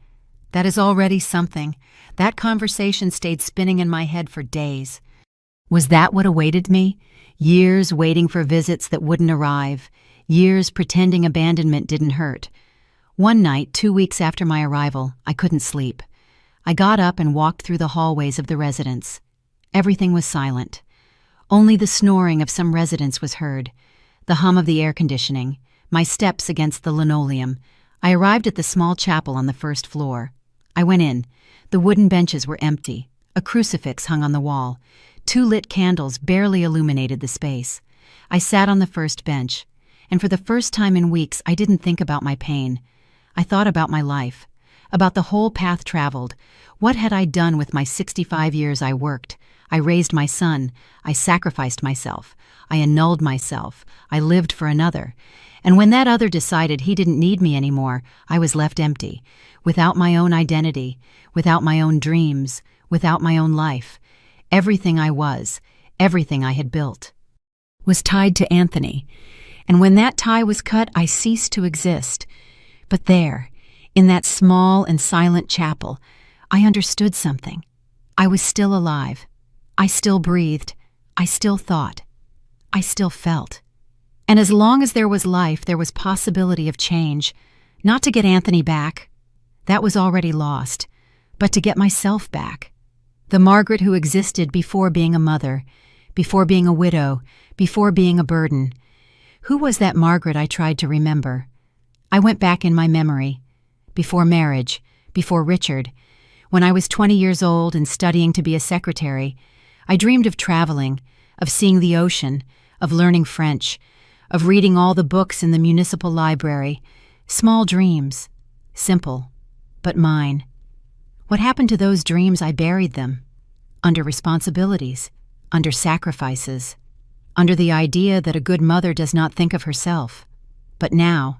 is already something. That conversation stayed spinning in my head for days. Was that what awaited me? Years waiting for visits that wouldn't arrive. Years pretending abandonment didn't hurt. One night, 2 weeks after my arrival, I couldn't sleep. I got up and walked through the hallways of the residence. Everything was silent. Only the snoring of some residents was heard, the hum of the air conditioning, my steps against the linoleum. I arrived at the small chapel on the first floor. I went in. The wooden benches were empty. A crucifix hung on the wall. 2 lit candles barely illuminated the space. I sat on the first bench, and for the first time in weeks I didn't think about my pain. I thought about my life, about the whole path traveled. What had I done with my 65 years I worked? I raised my son. I sacrificed myself. I annulled myself. I lived for another. And when that other decided he didn't need me anymore, I was left empty, without my own identity, without my own dreams, without my own life. Everything I was, everything I had built, was tied to Anthony. And when that tie was cut, I ceased to exist. But there, in that small and silent chapel, I understood something. I was still alive. I still breathed. I still thought. I still felt. And as long as there was life, there was possibility of change. Not to get Anthony back. That was already lost. But to get myself back. The Margaret who existed before being a mother, before being a widow, before being a burden. Who was that Margaret I tried to remember? I went back in my memory. Before marriage, before Richard. When I was 20 years old and studying to be a secretary, I dreamed of traveling, of seeing the ocean, of learning French, of reading all the books in the municipal library. Small dreams, simple, but mine. What happened to those dreams? I buried them. Under responsibilities, under sacrifices, under the idea that a good mother does not think of herself. But now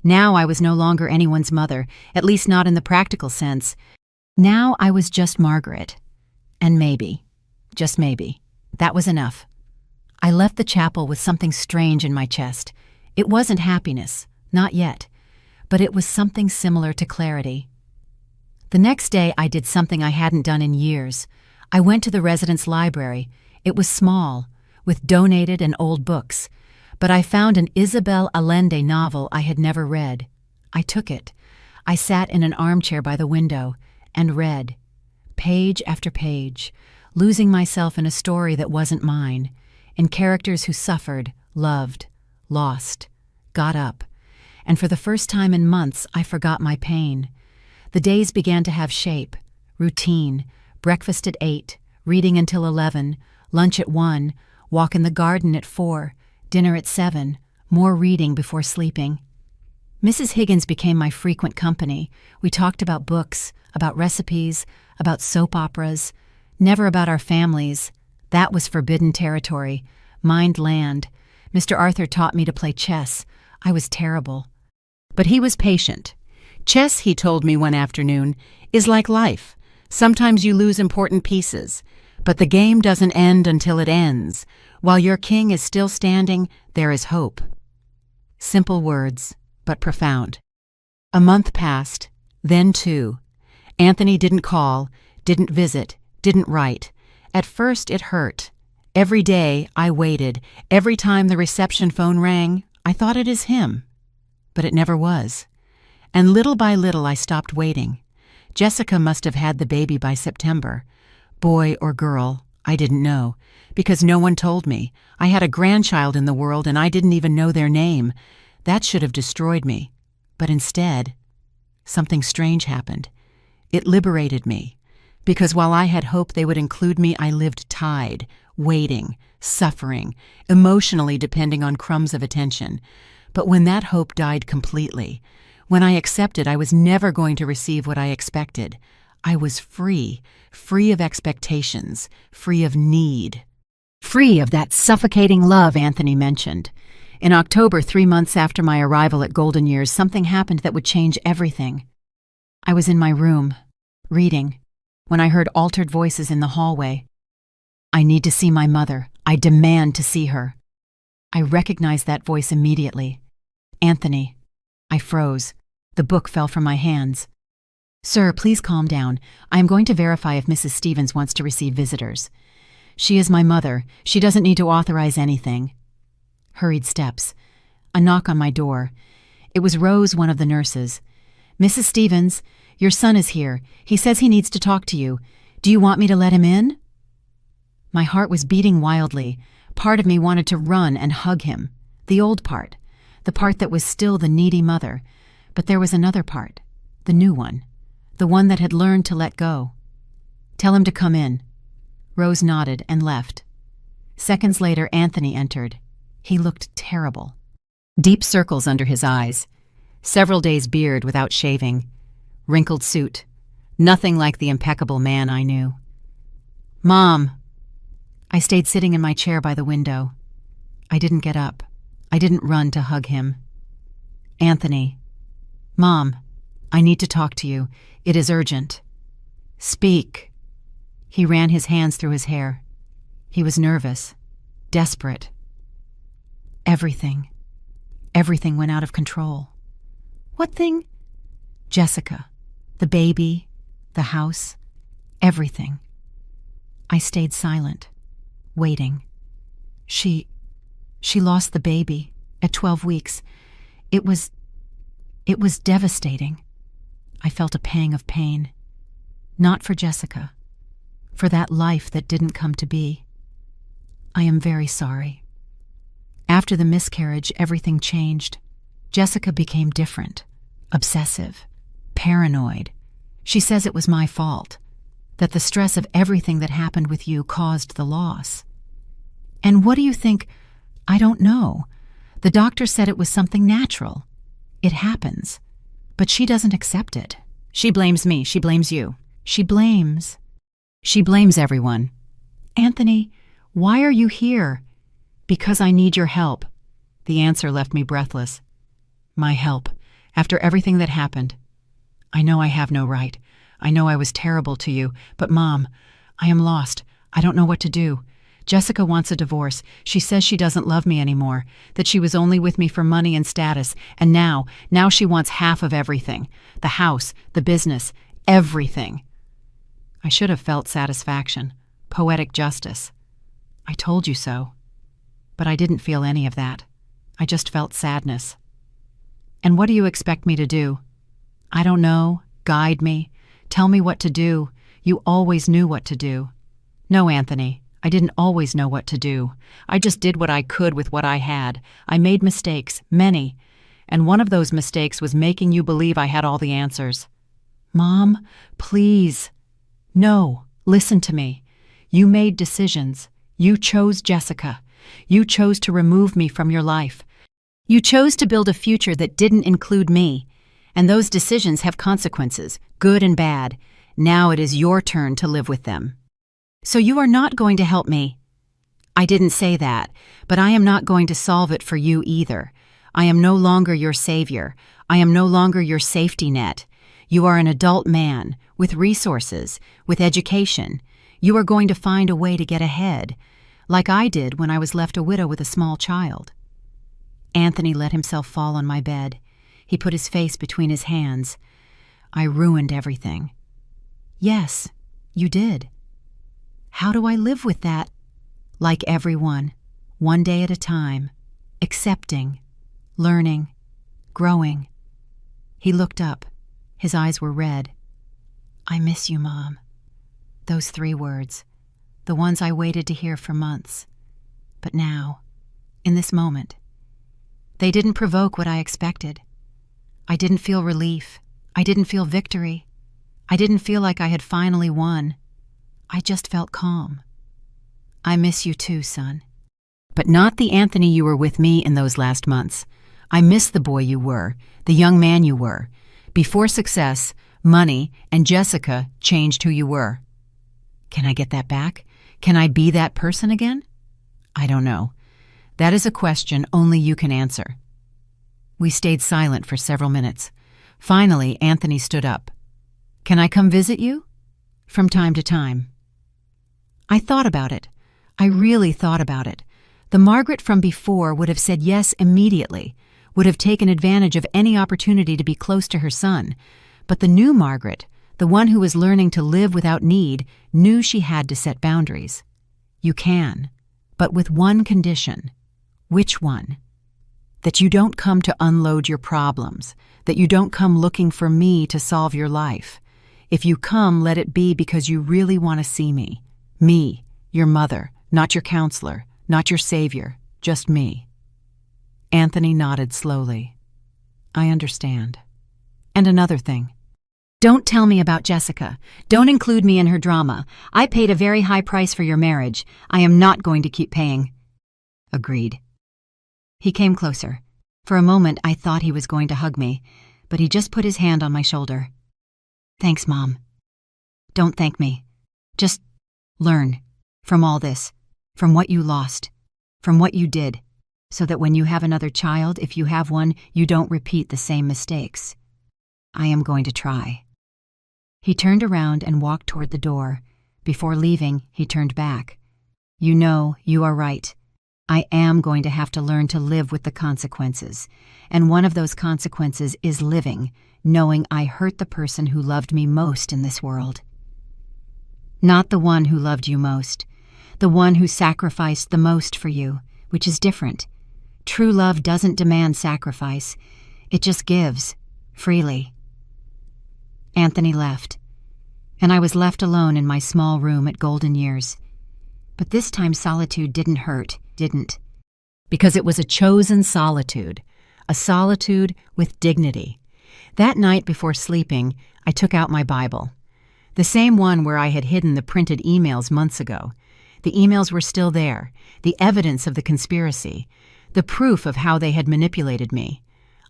I was no longer anyone's mother, at least not in the practical sense. Now I was just Margaret. And maybe, just maybe, that was enough. I left the chapel with something strange in my chest. It wasn't happiness, not yet, but it was something similar to clarity. The next day I did something I hadn't done in years. I went to the residence library. It was small, with donated and old books, but I found an Isabel Allende novel I had never read. I took it. I sat in an armchair by the window and read, page after page, losing myself in a story that wasn't mine, in characters who suffered, loved, lost, got up, and for the first time in months I forgot my pain. The days began to have shape, routine, breakfast at 8, reading until 11, lunch at 1, walk in the garden at 4, dinner at 7, more reading before sleeping. Mrs. Higgins became my frequent company. We talked about books, about recipes, about soap operas, never about our families. That was forbidden territory, mined land. Mr. Arthur taught me to play chess. I was terrible. But he was patient. Chess, he told me one afternoon, is like life. Sometimes you lose important pieces, but the game doesn't end until it ends. While your king is still standing, there is hope. Simple words, but profound. A month passed, then 2. Anthony didn't call, didn't visit, didn't write. At first it hurt. Every day I waited. Every time the reception phone rang, I thought it is him. But it never was. And little by little I stopped waiting. Jessica must have had the baby by September. Boy or girl, I didn't know, because no one told me. I had a grandchild in the world and I didn't even know their name. That should have destroyed me. But instead, something strange happened. It liberated me, because while I had hoped they would include me, I lived tied, waiting, suffering, emotionally depending on crumbs of attention. But when that hope died completely, when I accepted I was never going to receive what I expected, I was free, free of expectations, free of need. Free of that suffocating love Anthony mentioned. In October, 3 months after my arrival at Golden Years, something happened that would change everything. I was in my room, reading, when I heard altered voices in the hallway. I need to see my mother. I demand to see her. I recognized that voice immediately. Anthony. I froze. The book fell from my hands. Sir, please calm down. I am going to verify if Mrs. Stevens wants to receive visitors. She is my mother. She doesn't need to authorize anything. Hurried steps. A knock on my door. It was Rose, one of the nurses. Mrs. Stevens, your son is here. He says he needs to talk to you. Do you want me to let him in? My heart was beating wildly. Part of me wanted to run and hug him. The old part. The part that was still the needy mother. But there was another part. The new one. The one that had learned to let go. Tell him to come in. Rose nodded and left. Seconds later, Anthony entered. He looked terrible. Deep circles under his eyes. Several days' beard without shaving. Wrinkled suit. Nothing like the impeccable man I knew. Mom. I stayed sitting in my chair by the window. I didn't get up. I didn't run to hug him. Anthony. Mom, I need to talk to you. It is urgent. Speak. He ran his hands through his hair. He was nervous, desperate. Everything went out of control. What thing? Jessica, the baby, the house, everything. I stayed silent, waiting. She lost the baby at 12 weeks. It was devastating. I felt a pang of pain. Not for Jessica, for that life that didn't come to be. I am very sorry. After the miscarriage, everything changed. Jessica became different, obsessive, paranoid. She says it was my fault, that the stress of everything that happened with you caused the loss. And what do you think? I don't know. The doctor said it was something natural. It happens. But she doesn't accept it. She blames me. She blames you. She blames everyone. Anthony, why are you here? Because I need your help. The answer left me breathless. My help, after everything that happened. I know I have no right. I know I was terrible to you, but Mom, I am lost. I don't know what to do. Jessica wants a divorce. She says she doesn't love me anymore, that she was only with me for money and status, and now she wants half of everything. The house, the business, everything. I should have felt satisfaction, poetic justice. I told you so. But I didn't feel any of that. I just felt sadness. And what do you expect me to do? I don't know. Guide me. Tell me what to do. You always knew what to do. No, Anthony, I didn't always know what to do. I just did what I could with what I had. I made mistakes, many. And one of those mistakes was making you believe I had all the answers. Mom, please. No, listen to me. You made decisions. You chose Jessica. You chose to remove me from your life. You chose to build a future that didn't include me. And those decisions have consequences, good and bad. Now it is your turn to live with them. So you are not going to help me. I didn't say that, but I am not going to solve it for you either. I am no longer your savior. I am no longer your safety net. You are an adult man, with resources, with education. You are going to find a way to get ahead, like I did when I was left a widow with a small child. Anthony let himself fall on my bed. He put his face between his hands. I ruined everything. Yes, you did. How do I live with that? Like everyone, one day at a time, accepting, learning, growing. He looked up. His eyes were red. I miss you, Mom. Those 3 words, the ones I waited to hear for months. But now, in this moment, they didn't provoke what I expected. I didn't feel relief. I didn't feel victory. I didn't feel like I had finally won. I just felt calm. I miss you too, son. But not the Anthony you were with me in those last months. I miss the boy you were, the young man you were. Before success, money, and Jessica changed who you were. Can I get that back? Can I be that person again? I don't know. That is a question only you can answer. We stayed silent for several minutes. Finally, Anthony stood up. Can I come visit you? From time to time. I thought about it. I really thought about it. The Margaret from before would have said yes immediately, would have taken advantage of any opportunity to be close to her son. But the new Margaret, the one who was learning to live without need, knew she had to set boundaries. You can, but with one condition. Which one? That you don't come to unload your problems, that you don't come looking for me to solve your life. If you come, let it be because you really want to see me. Me, your mother, not your counselor, not your savior, just me. Anthony nodded slowly. I understand. And another thing. Don't tell me about Jessica. Don't include me in her drama. I paid a very high price for your marriage. I am not going to keep paying. Agreed. He came closer. For a moment, I thought he was going to hug me, but he just put his hand on my shoulder. Thanks, Mom. Don't thank me. Just learn from all this, from what you lost, from what you did, so that when you have another child, if you have one, you don't repeat the same mistakes. I am going to try. He turned around and walked toward the door. Before leaving, he turned back. You know, you are right. I am going to have to learn to live with the consequences. And one of those consequences is living, knowing I hurt the person who loved me most in this world. Not the one who loved you most. The one who sacrificed the most for you, which is different. True love doesn't demand sacrifice. It just gives, freely. Anthony left. and I was left alone in my small room at Golden Years. But this time solitude didn't hurt, didn't. Because it was a chosen solitude, a solitude with dignity. That night before sleeping, I took out my Bible. The same one where I had hidden the printed emails months ago. The emails were still there, the evidence of the conspiracy, the proof of how they had manipulated me.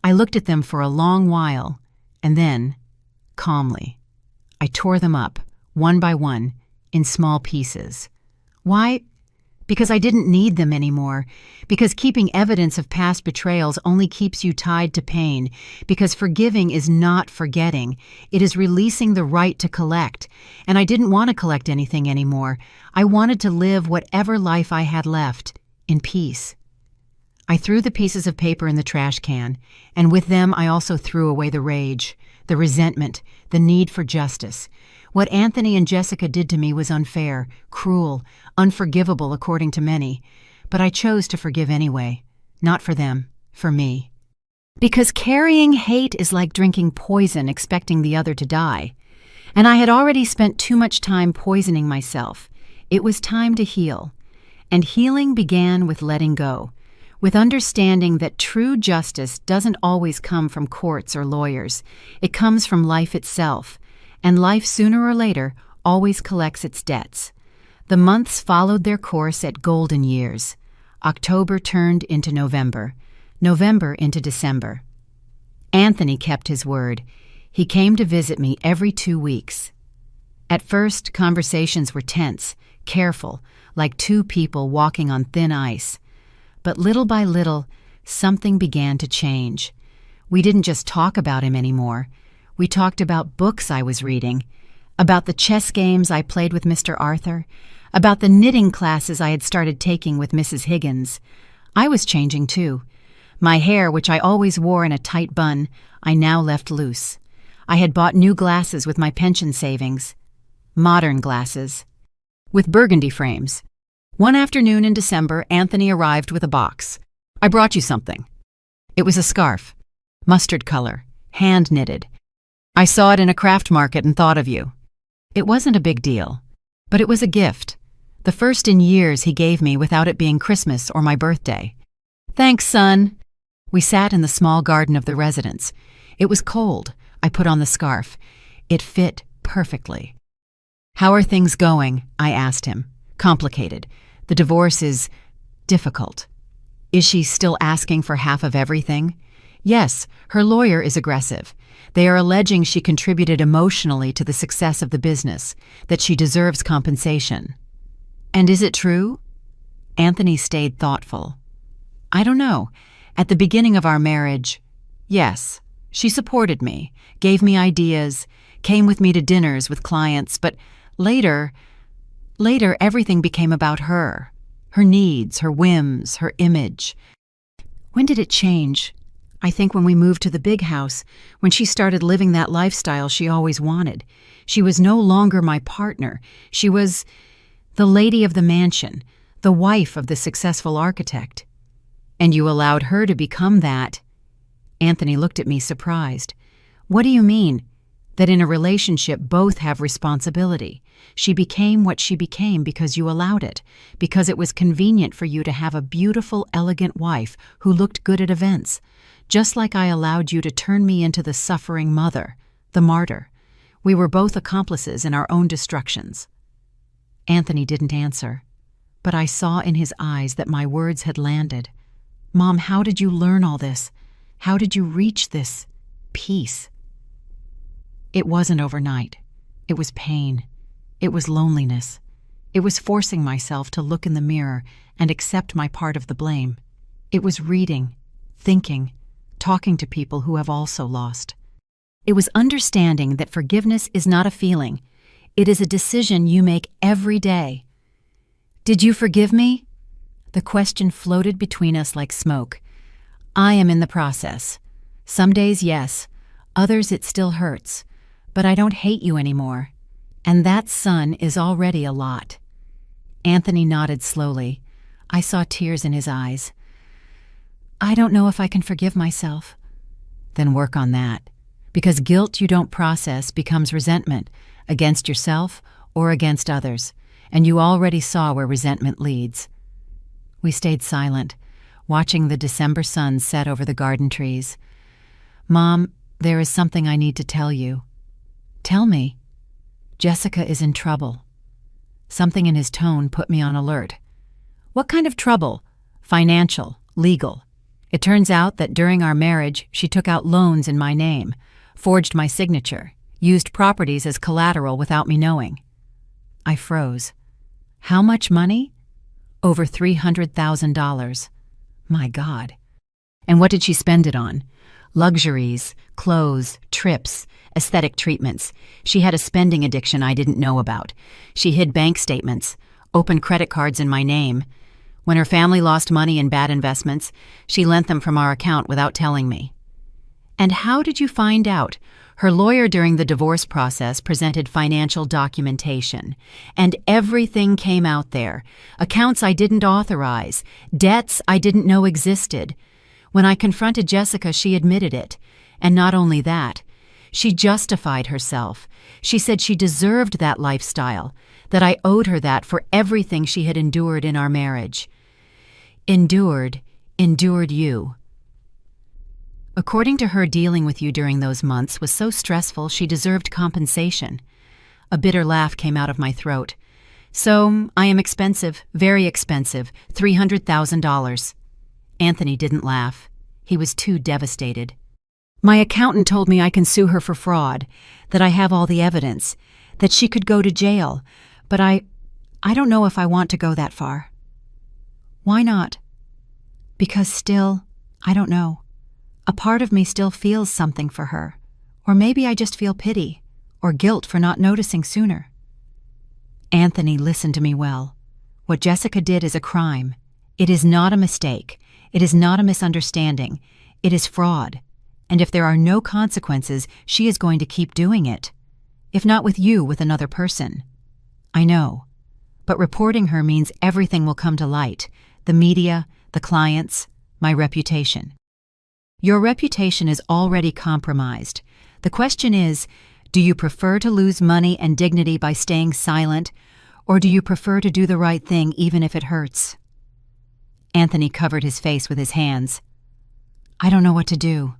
I looked at them for a long while, and then, calmly, I tore them up, one by one, in small pieces. Why? Because I didn't need them anymore. Because keeping evidence of past betrayals only keeps you tied to pain. Because forgiving is not forgetting. It is releasing the right to collect. And I didn't want to collect anything anymore. I wanted to live whatever life I had left, in peace. I threw the pieces of paper in the trash can, and with them I also threw away the rage, the resentment, the need for justice. What Anthony and Jessica did to me was unfair, cruel, unforgivable according to many, but I chose to forgive anyway. Not for them, for me. Because carrying hate is like drinking poison expecting the other to die. And I had already spent too much time poisoning myself. It was time to heal. And healing began with letting go, with understanding that true justice doesn't always come from courts or lawyers. It comes from life itself. And life, sooner or later, always collects its debts. The months followed their course at Golden Years. October turned into November, November into December. Anthony kept his word. He came to visit me every 2 weeks. At first, conversations were tense, careful, like two people walking on thin ice. But little by little, something began to change. We didn't just talk about him anymore. We talked about books I was reading, about the chess games I played with Mr. Arthur, about the knitting classes I had started taking with Mrs. Higgins. I was changing too. My hair, which I always wore in a tight bun, I now left loose. I had bought new glasses with my pension savings. Modern glasses. With burgundy frames. One afternoon in December, Anthony arrived with a box. "I brought you something." It was a scarf. Mustard color. Hand-knitted. "I saw it in a craft market and thought of you." It wasn't a big deal, but it was a gift. The first in years he gave me without it being Christmas or my birthday. "Thanks, son." We sat in the small garden of the residence. It was cold. I put on the scarf. It fit perfectly. "How are things going?" I asked him. "Complicated. The divorce is difficult." "Is she still asking for half of everything?" "Yes, her lawyer is aggressive. They are alleging she contributed emotionally to the success of the business, that she deserves compensation." "And is it true?" Anthony stayed thoughtful. "I don't know. At the beginning of our marriage, yes. She supported me, gave me ideas, came with me to dinners with clients, but later everything became about her. Her needs, her whims, her image." "When did it change?" "I think when we moved to the big house, when she started living that lifestyle she always wanted. She was no longer my partner. She was the lady of the mansion, the wife of the successful architect." "And you allowed her to become that?" Anthony looked at me surprised. "What do you mean?" "That in a relationship both have responsibility. She became what she became because you allowed it, because it was convenient for you to have a beautiful, elegant wife who looked good at events. Just like I allowed you to turn me into the suffering mother, the martyr. We were both accomplices in our own destructions." Anthony didn't answer, but I saw in his eyes that my words had landed. "Mom, how did you learn all this? How did you reach this peace?" It wasn't overnight. It was pain. It was loneliness. It was forcing myself to look in the mirror and accept my part of the blame. It was reading, thinking, talking to people who have also lost. It was understanding that forgiveness is not a feeling. It is a decision you make every day. "Did you forgive me?" The question floated between us like smoke. "I am in the process. Some days, yes. Others, it still hurts. But I don't hate you anymore. And that, son, is already a lot." Anthony nodded slowly. I saw tears in his eyes. "I don't know if I can forgive myself." "Then work on that. Because guilt you don't process becomes resentment against yourself or against others, and you already saw where resentment leads. We stayed silent, watching the December sun set over the garden trees. "Mom, there is something I need to tell you." "Tell me." "Jessica is in trouble." Something in his tone put me on alert. "What kind of trouble?" "Financial, legal. It turns out that during our marriage, she took out loans in my name, forged my signature, used properties as collateral without me knowing." I froze. "How much money?" "Over $300,000. My God. "And what did she spend it on?" "Luxuries, clothes, trips, aesthetic treatments. She had a spending addiction I didn't know about. She hid bank statements, opened credit cards in my name. When her family lost money in bad investments, she lent them from our account without telling me." "And how did you find out?" "Her lawyer during the divorce process presented financial documentation, and everything came out there. Accounts I didn't authorize, debts I didn't know existed. When I confronted Jessica, she admitted it. And not only that, she justified herself. She said she deserved that lifestyle, that I owed her that for everything she had endured in our marriage." Endured you. "According to her, dealing with you during those months was so stressful she deserved compensation." A bitter laugh came out of my throat. "So, I am expensive, very expensive, $300,000. Anthony didn't laugh. He was too devastated. "My accountant told me I can sue her for fraud, that I have all the evidence, that she could go to jail, but I don't know if I want to go that far." "Why not?" "Because still, I don't know. A part of me still feels something for her, or maybe I just feel pity or guilt for not noticing sooner." "Anthony, listen to me well. What Jessica did is a crime. It is not a mistake. It is not a misunderstanding. It is fraud. And if there are no consequences, she is going to keep doing it. If not with you, with another person. I know. But reporting her means everything will come to light. The media, the clients, my reputation. Your reputation is already compromised. The question is, do you prefer to lose money and dignity by staying silent, or do you prefer to do the right thing even if it hurts?" Anthony covered his face with his hands. "I don't know what to do."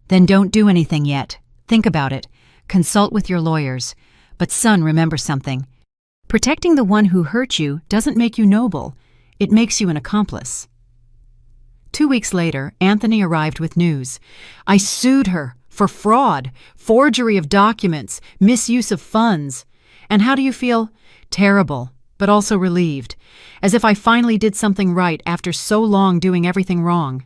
"Then don't do anything yet. Think about it. Consult with your lawyers. But son, remember something. Protecting the one who hurt you doesn't make you noble. It makes you an accomplice." 2 weeks later, Anthony arrived with news. "I sued her for fraud, forgery of documents, misuse of funds. And how do you feel?" "Terrible, but also relieved, as if I finally did something right after so long doing everything wrong."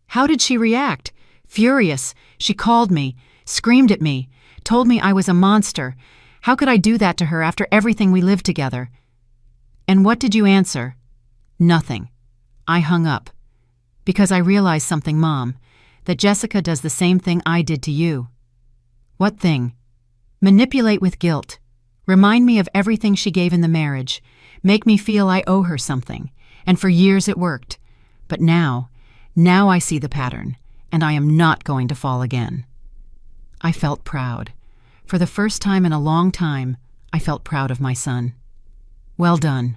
"How did she react?" "Furious. She called me, screamed at me, told me I was a monster. How could I do that to her after everything we lived together?" "And what did you answer?" "Nothing." I hung up. "Because I realized something, Mom, that Jessica does the same thing I did to you." "What thing?" "Manipulate with guilt. Remind me of everything she gave in the marriage. Make me feel I owe her something. And for years it worked. But now I see the pattern, and I am not going to fall again." I felt proud. For the first time in a long time, I felt proud of my son. Well done.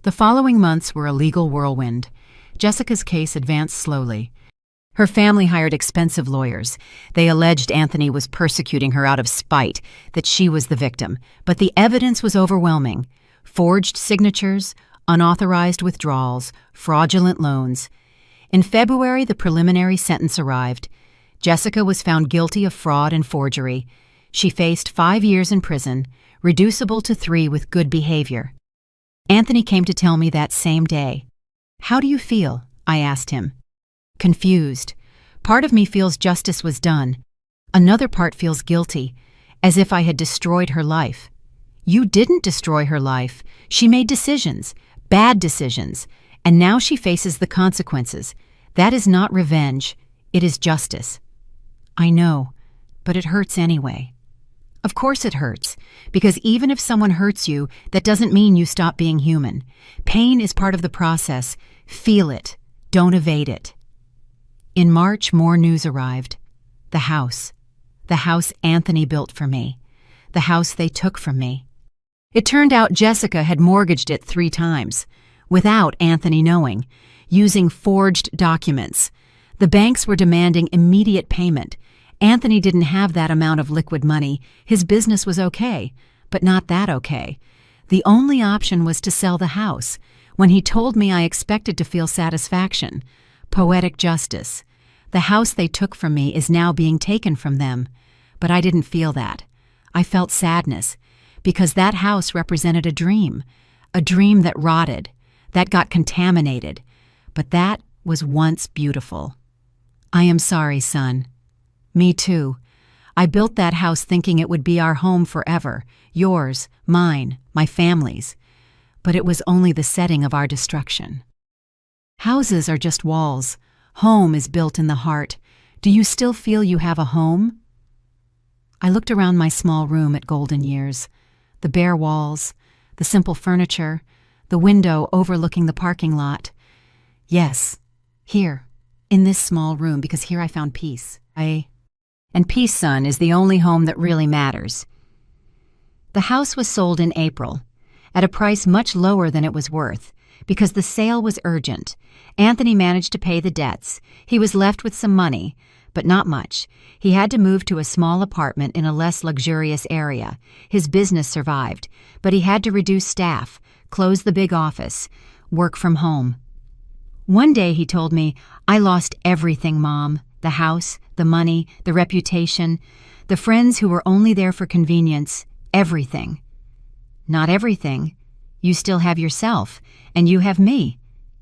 The following months were a legal whirlwind. Jessica's case advanced slowly. Her family hired expensive lawyers. They alleged Anthony was persecuting her out of spite, that she was the victim. But the evidence was overwhelming. Forged signatures, unauthorized withdrawals, fraudulent loans. In February, the preliminary sentence arrived. Jessica was found guilty of fraud and forgery. She faced 5 years in prison, reducible to 3 with good behavior. Anthony came to tell me that same day. "How do you feel?" I asked him. "Confused. Part of me feels justice was done. Another part feels guilty, as if I had destroyed her life." "You didn't destroy her life. She made decisions, bad decisions, and now she faces the consequences. That is not revenge. It is justice." "I know, but it hurts anyway." "Of course it hurts, because even if someone hurts you, that doesn't mean you stop being human. Pain is part of the process. Feel it. Don't evade it." In March, more news arrived. The house. The house Anthony built for me. The house they took from me. It turned out Jessica had mortgaged it 3 times, without Anthony knowing, using forged documents. The banks were demanding immediate payment. Anthony didn't have that amount of liquid money. His business was okay, but not that okay. The only option was to sell the house. When he told me, I expected to feel satisfaction. Poetic justice. The house they took from me is now being taken from them. But I didn't feel that. I felt sadness, because that house represented a dream that rotted, that got contaminated. But that was once beautiful. I am sorry, son. Me too. I built that house thinking it would be our home forever, yours, mine, my family's. But it was only the setting of our destruction. Houses are just walls. Home is built in the heart. Do you still feel you have a home? I looked around my small room at Golden Years. The bare walls, the simple furniture, the window overlooking the parking lot. Yes, here, in this small room, because here I found peace. And peace, son, is the only home that really matters. The house was sold in April, at a price much lower than it was worth, because the sale was urgent. Anthony managed to pay the debts. He was left with some money, but not much. He had to move to a small apartment in a less luxurious area. His business survived, but he had to reduce staff, close the big office, work from home. One day he told me, I lost everything, Mom. The house, the money, the reputation, the friends who were only there for convenience, everything. Not everything. You still have yourself, and you have me,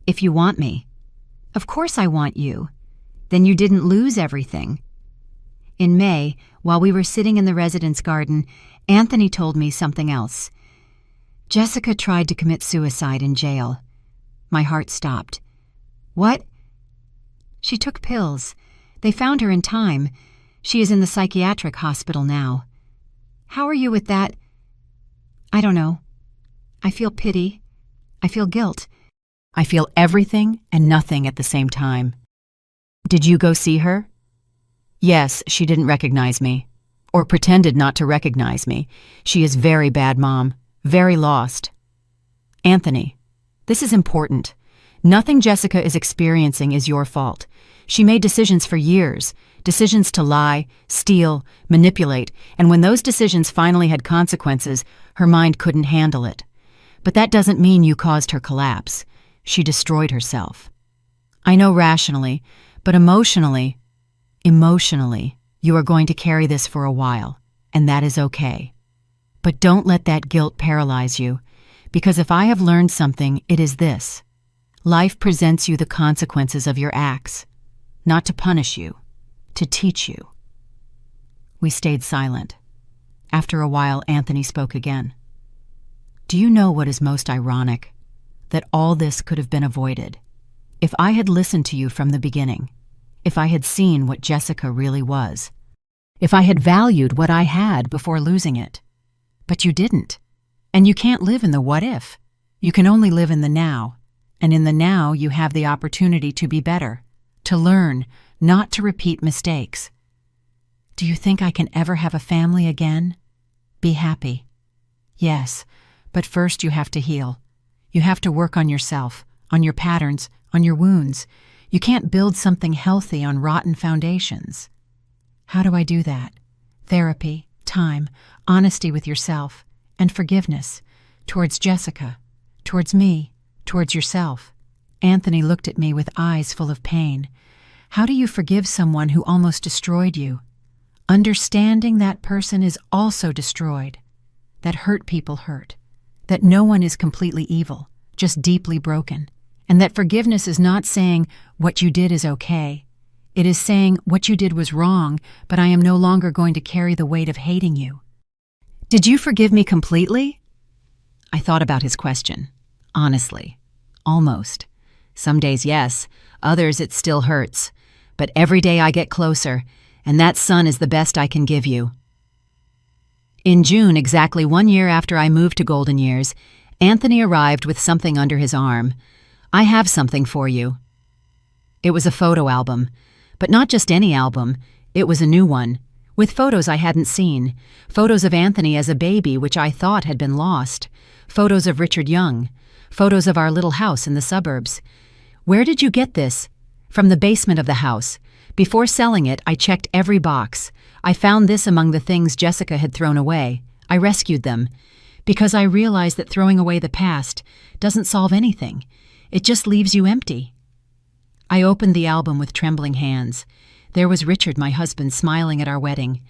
if you want me. Of course I want you. Then you didn't lose everything. In May, while we were sitting in the residence garden, Anthony told me something else. Jessica tried to commit suicide in jail. My heart stopped. What? She took pills. They found her in time. She is in the psychiatric hospital now. How are you with that? I don't know. I feel pity. I feel guilt. I feel everything and nothing at the same time. Did you go see her? Yes, she didn't recognize me. Or pretended not to recognize me. She is very bad, Mom. Very lost. Anthony, this is important. Nothing Jessica is experiencing is your fault. She made decisions for years, decisions to lie, steal, manipulate, and when those decisions finally had consequences, her mind couldn't handle it. But that doesn't mean you caused her collapse. She destroyed herself. I know rationally, but emotionally, you are going to carry this for a while, and that is okay. But don't let that guilt paralyze you, because if I have learned something, it is this. Life presents you the consequences of your acts, not to punish you, to teach you. We stayed silent. After a while, Anthony spoke again. Do you know what is most ironic? That all this could have been avoided. If I had listened to you from the beginning, if I had seen what Jessica really was, if I had valued what I had before losing it. But you didn't. And you can't live in the what if. You can only live in the now. And in the now, you have the opportunity to be better, to learn, not to repeat mistakes. Do you think I can ever have a family again? Be happy. Yes, but first you have to heal. You have to work on yourself, on your patterns, on your wounds. You can't build something healthy on rotten foundations. How do I do that? Therapy, time, honesty with yourself, and forgiveness towards Jessica, towards me, towards yourself. Anthony looked at me with eyes full of pain. How do you forgive someone who almost destroyed you? Understanding that person is also destroyed, that hurt people hurt, that no one is completely evil, just deeply broken, and that forgiveness is not saying what you did is okay. It is saying what you did was wrong, but I am no longer going to carry the weight of hating you. Did you forgive me completely? I thought about his question. Honestly. Almost. Some days, yes. Others, it still hurts. But every day I get closer, and that son is the best I can give you. In June, exactly 1 year after I moved to Golden Years, Anthony arrived with something under his arm. I have something for you. It was a photo album, but not just any album. It was a new one, with photos I hadn't seen, photos of Anthony as a baby which I thought had been lost, photos of Richard Young, photos of our little house in the suburbs. "Where did you get this?" "From the basement of the house. Before selling it, I checked every box. I found this among the things Jessica had thrown away. I rescued them, because I realized that throwing away the past doesn't solve anything. It just leaves you empty." I opened the album with trembling hands. There was Richard, my husband, smiling at our wedding.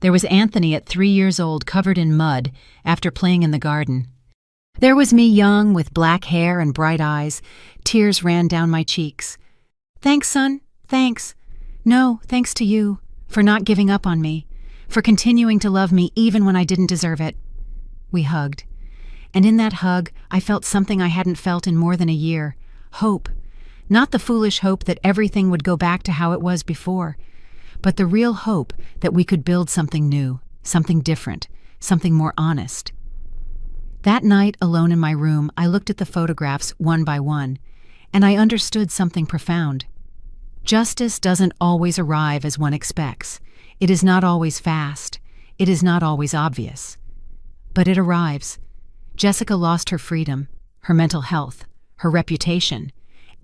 There was Anthony at 3 years old, covered in mud, after playing in the garden. There was me, young, with black hair and bright eyes. Tears ran down my cheeks. "Thanks, son, thanks. No, thanks to you, for not giving up on me, for continuing to love me even when I didn't deserve it." We hugged. And in that hug, I felt something I hadn't felt in more than a year. Hope. Not the foolish hope that everything would go back to how it was before, but the real hope that we could build something new, something different, something more honest. That night, alone in my room, I looked at the photographs one by one, and I understood something profound. Justice doesn't always arrive as one expects. It is not always fast. It is not always obvious. But it arrives. Jessica lost her freedom, her mental health, her reputation.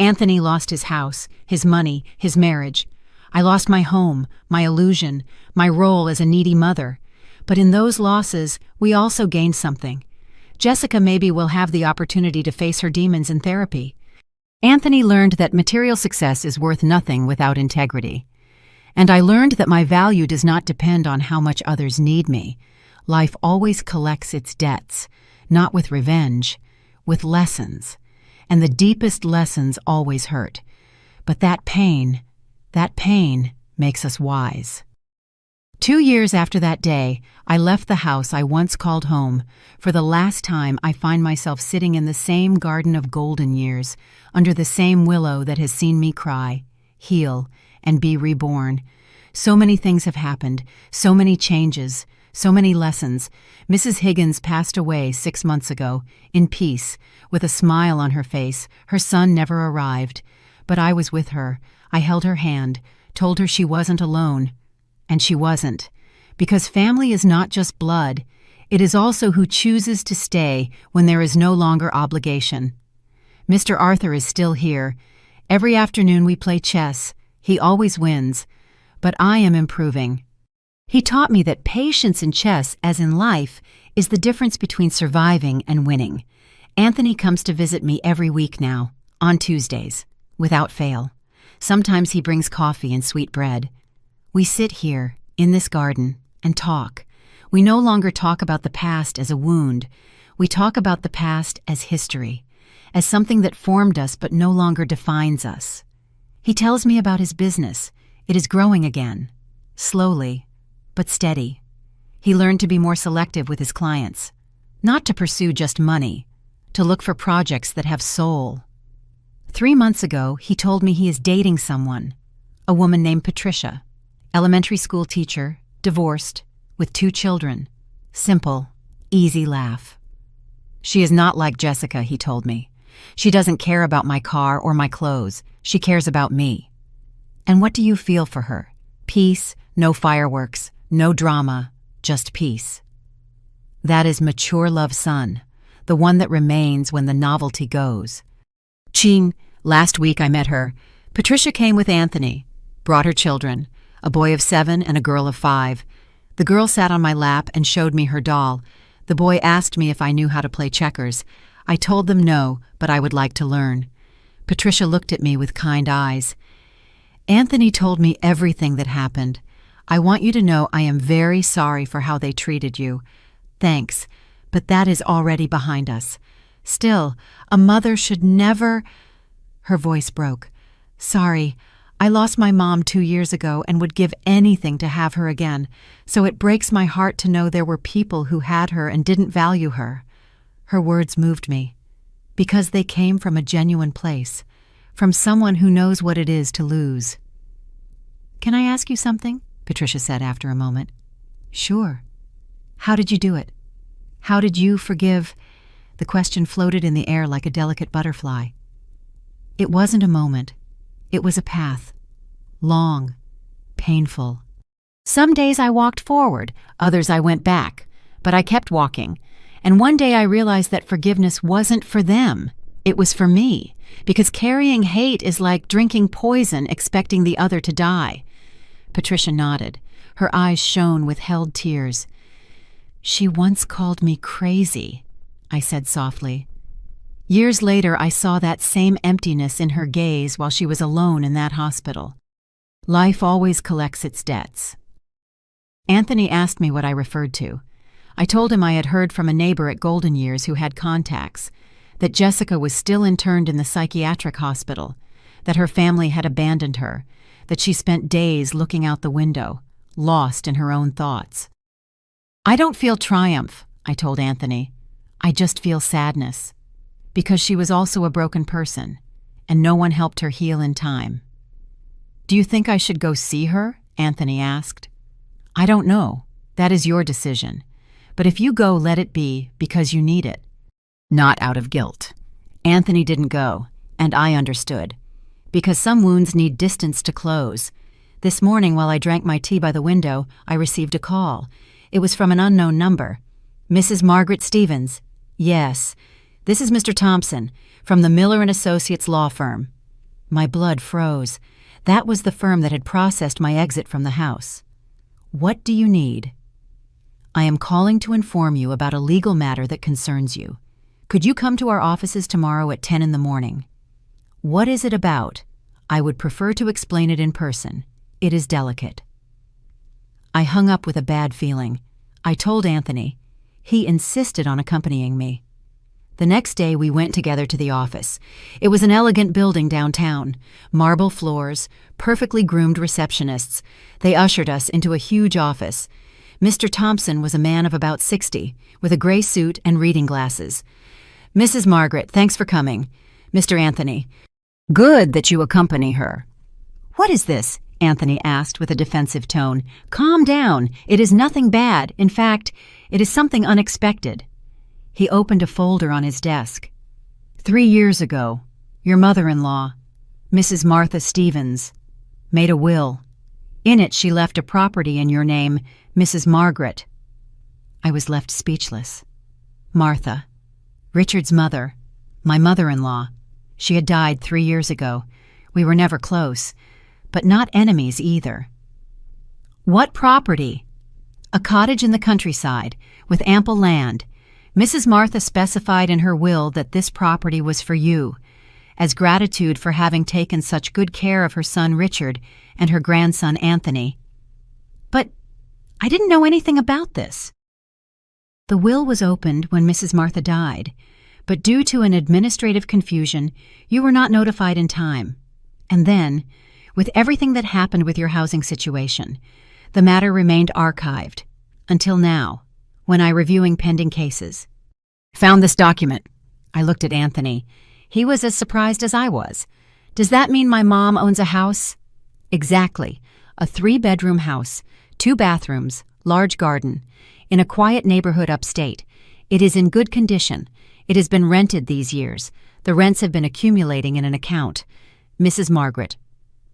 Anthony lost his house, his money, his marriage. I lost my home, my illusion, my role as a needy mother. But in those losses, we also gained something. Jessica maybe will have the opportunity to face her demons in therapy. Anthony learned that material success is worth nothing without integrity. And I learned that my value does not depend on how much others need me. Life always collects its debts, not with revenge, with lessons. And the deepest lessons always hurt. But that pain makes us wise. 2 years after that day, I left the house I once called home. For the last time, I find myself sitting in the same garden of golden years, under the same willow that has seen me cry, heal, and be reborn. So many things have happened, so many changes, so many lessons. Mrs. Higgins passed away 6 months ago, in peace, with a smile on her face. Her son never arrived, but I was with her. I held her hand, told her she wasn't alone. And she wasn't, because family is not just blood. It is also who chooses to stay when there is no longer obligation. Mr. Arthur is still here. Every afternoon we play chess. He always wins, but I am improving. He taught me that patience in chess, as in life, is the difference between surviving and winning. Anthony comes to visit me every week now, on Tuesdays, without fail. Sometimes he brings coffee and sweet bread. We sit here, in this garden, and talk. We no longer talk about the past as a wound. We talk about the past as history, as something that formed us but no longer defines us. He tells me about his business. It is growing again, slowly, but steady. He learned to be more selective with his clients, not to pursue just money, to look for projects that have soul. 3 months ago, he told me he is dating someone, a woman named Patricia. Elementary school teacher, divorced, with 2 children. Simple, easy laugh. She is not like Jessica, he told me. She doesn't care about my car or my clothes. She cares about me. And what do you feel for her? Peace, no fireworks, no drama, just peace. That is mature love, son, the one that remains when the novelty goes. Ching, last week I met her. Patricia came with Anthony, brought her children. A boy of 7 and a girl of 5. The girl sat on my lap and showed me her doll. The boy asked me if I knew how to play checkers. I told them no, but I would like to learn. Patricia looked at me with kind eyes. Anthony told me everything that happened. I want you to know I am very sorry for how they treated you. Thanks, but that is already behind us. Still, a mother should never... Her voice broke. Sorry. I lost my mom 2 years ago and would give anything to have her again, so it breaks my heart to know there were people who had her and didn't value her. Her words moved me, because they came from a genuine place, from someone who knows what it is to lose. Can I ask you something? Patricia said after a moment. Sure. How did you do it? How did you forgive? The question floated in the air like a delicate butterfly. It wasn't a moment. It was a path. Long, painful, Some days I walked forward, others I went back, but I kept walking. And one day I realized that forgiveness wasn't for them. It was for me, because carrying hate is like drinking poison expecting the other to die. Patricia nodded. Her eyes shone with held tears. "She once called me crazy," I said softly. Years later, I saw that same emptiness in her gaze while she was alone in that hospital. Life always collects its debts. Anthony asked me what I referred to. I told him I had heard from a neighbor at Golden Years who had contacts, that Jessica was still interned in the psychiatric hospital, that her family had abandoned her, that she spent days looking out the window, lost in her own thoughts. "I don't feel triumph," I told Anthony. "I just feel sadness, because she was also a broken person, and no one helped her heal in time." "Do you think I should go see her?" Anthony asked. "I don't know. That is your decision. But if you go, let it be because you need it, not out of guilt." Anthony didn't go, and I understood. Because some wounds need distance to close. This morning, while I drank my tea by the window, I received a call. It was from an unknown number. "Mrs. Margaret Stevens." "Yes. This is Mr. Thompson, from the Miller & Associates law firm." My blood froze. That was the firm that had processed my exit from the house. "What do you need?" "I am calling to inform you about a legal matter that concerns you. Could you come to our offices tomorrow at 10 in the morning?" "What is it about?" "I would prefer to explain it in person. It is delicate." I hung up with a bad feeling. I told Anthony. He insisted on accompanying me. The next day we went together to the office. It was an elegant building downtown, marble floors, perfectly groomed receptionists. They ushered us into a huge office. Mr. Thompson was a man of about 60, with a gray suit and reading glasses. "Mrs. Margaret, thanks for coming." "Mr. Anthony, good that you accompany her." "What is this?" Anthony asked with a defensive tone. "Calm down. It is nothing bad. In fact, it is something unexpected." He opened a folder on his desk. 3 years ago, your mother-in-law, Mrs. Martha Stevens, made a will. In it, she left a property in your name, Mrs. Margaret." I was left speechless. Martha, Richard's mother, my mother-in-law. She had died 3 years ago. We were never close, but not enemies either. "What property?" "A cottage in the countryside, with ample land. Mrs. Martha specified in her will that this property was for you, as gratitude for having taken such good care of her son Richard and her grandson Anthony." "But I didn't know anything about this." "The will was opened when Mrs. Martha died, but due to an administrative confusion, you were not notified in time. And then, with everything that happened with your housing situation, the matter remained archived, until now, when I reviewing pending cases. Found this document." I looked at Anthony. He was as surprised as I was. "Does that mean my mom owns a house?" "Exactly. A 3-bedroom house, 2 bathrooms, large garden, in a quiet neighborhood upstate. It is in good condition. It has been rented these years. The rents have been accumulating in an account. Mrs. Margaret,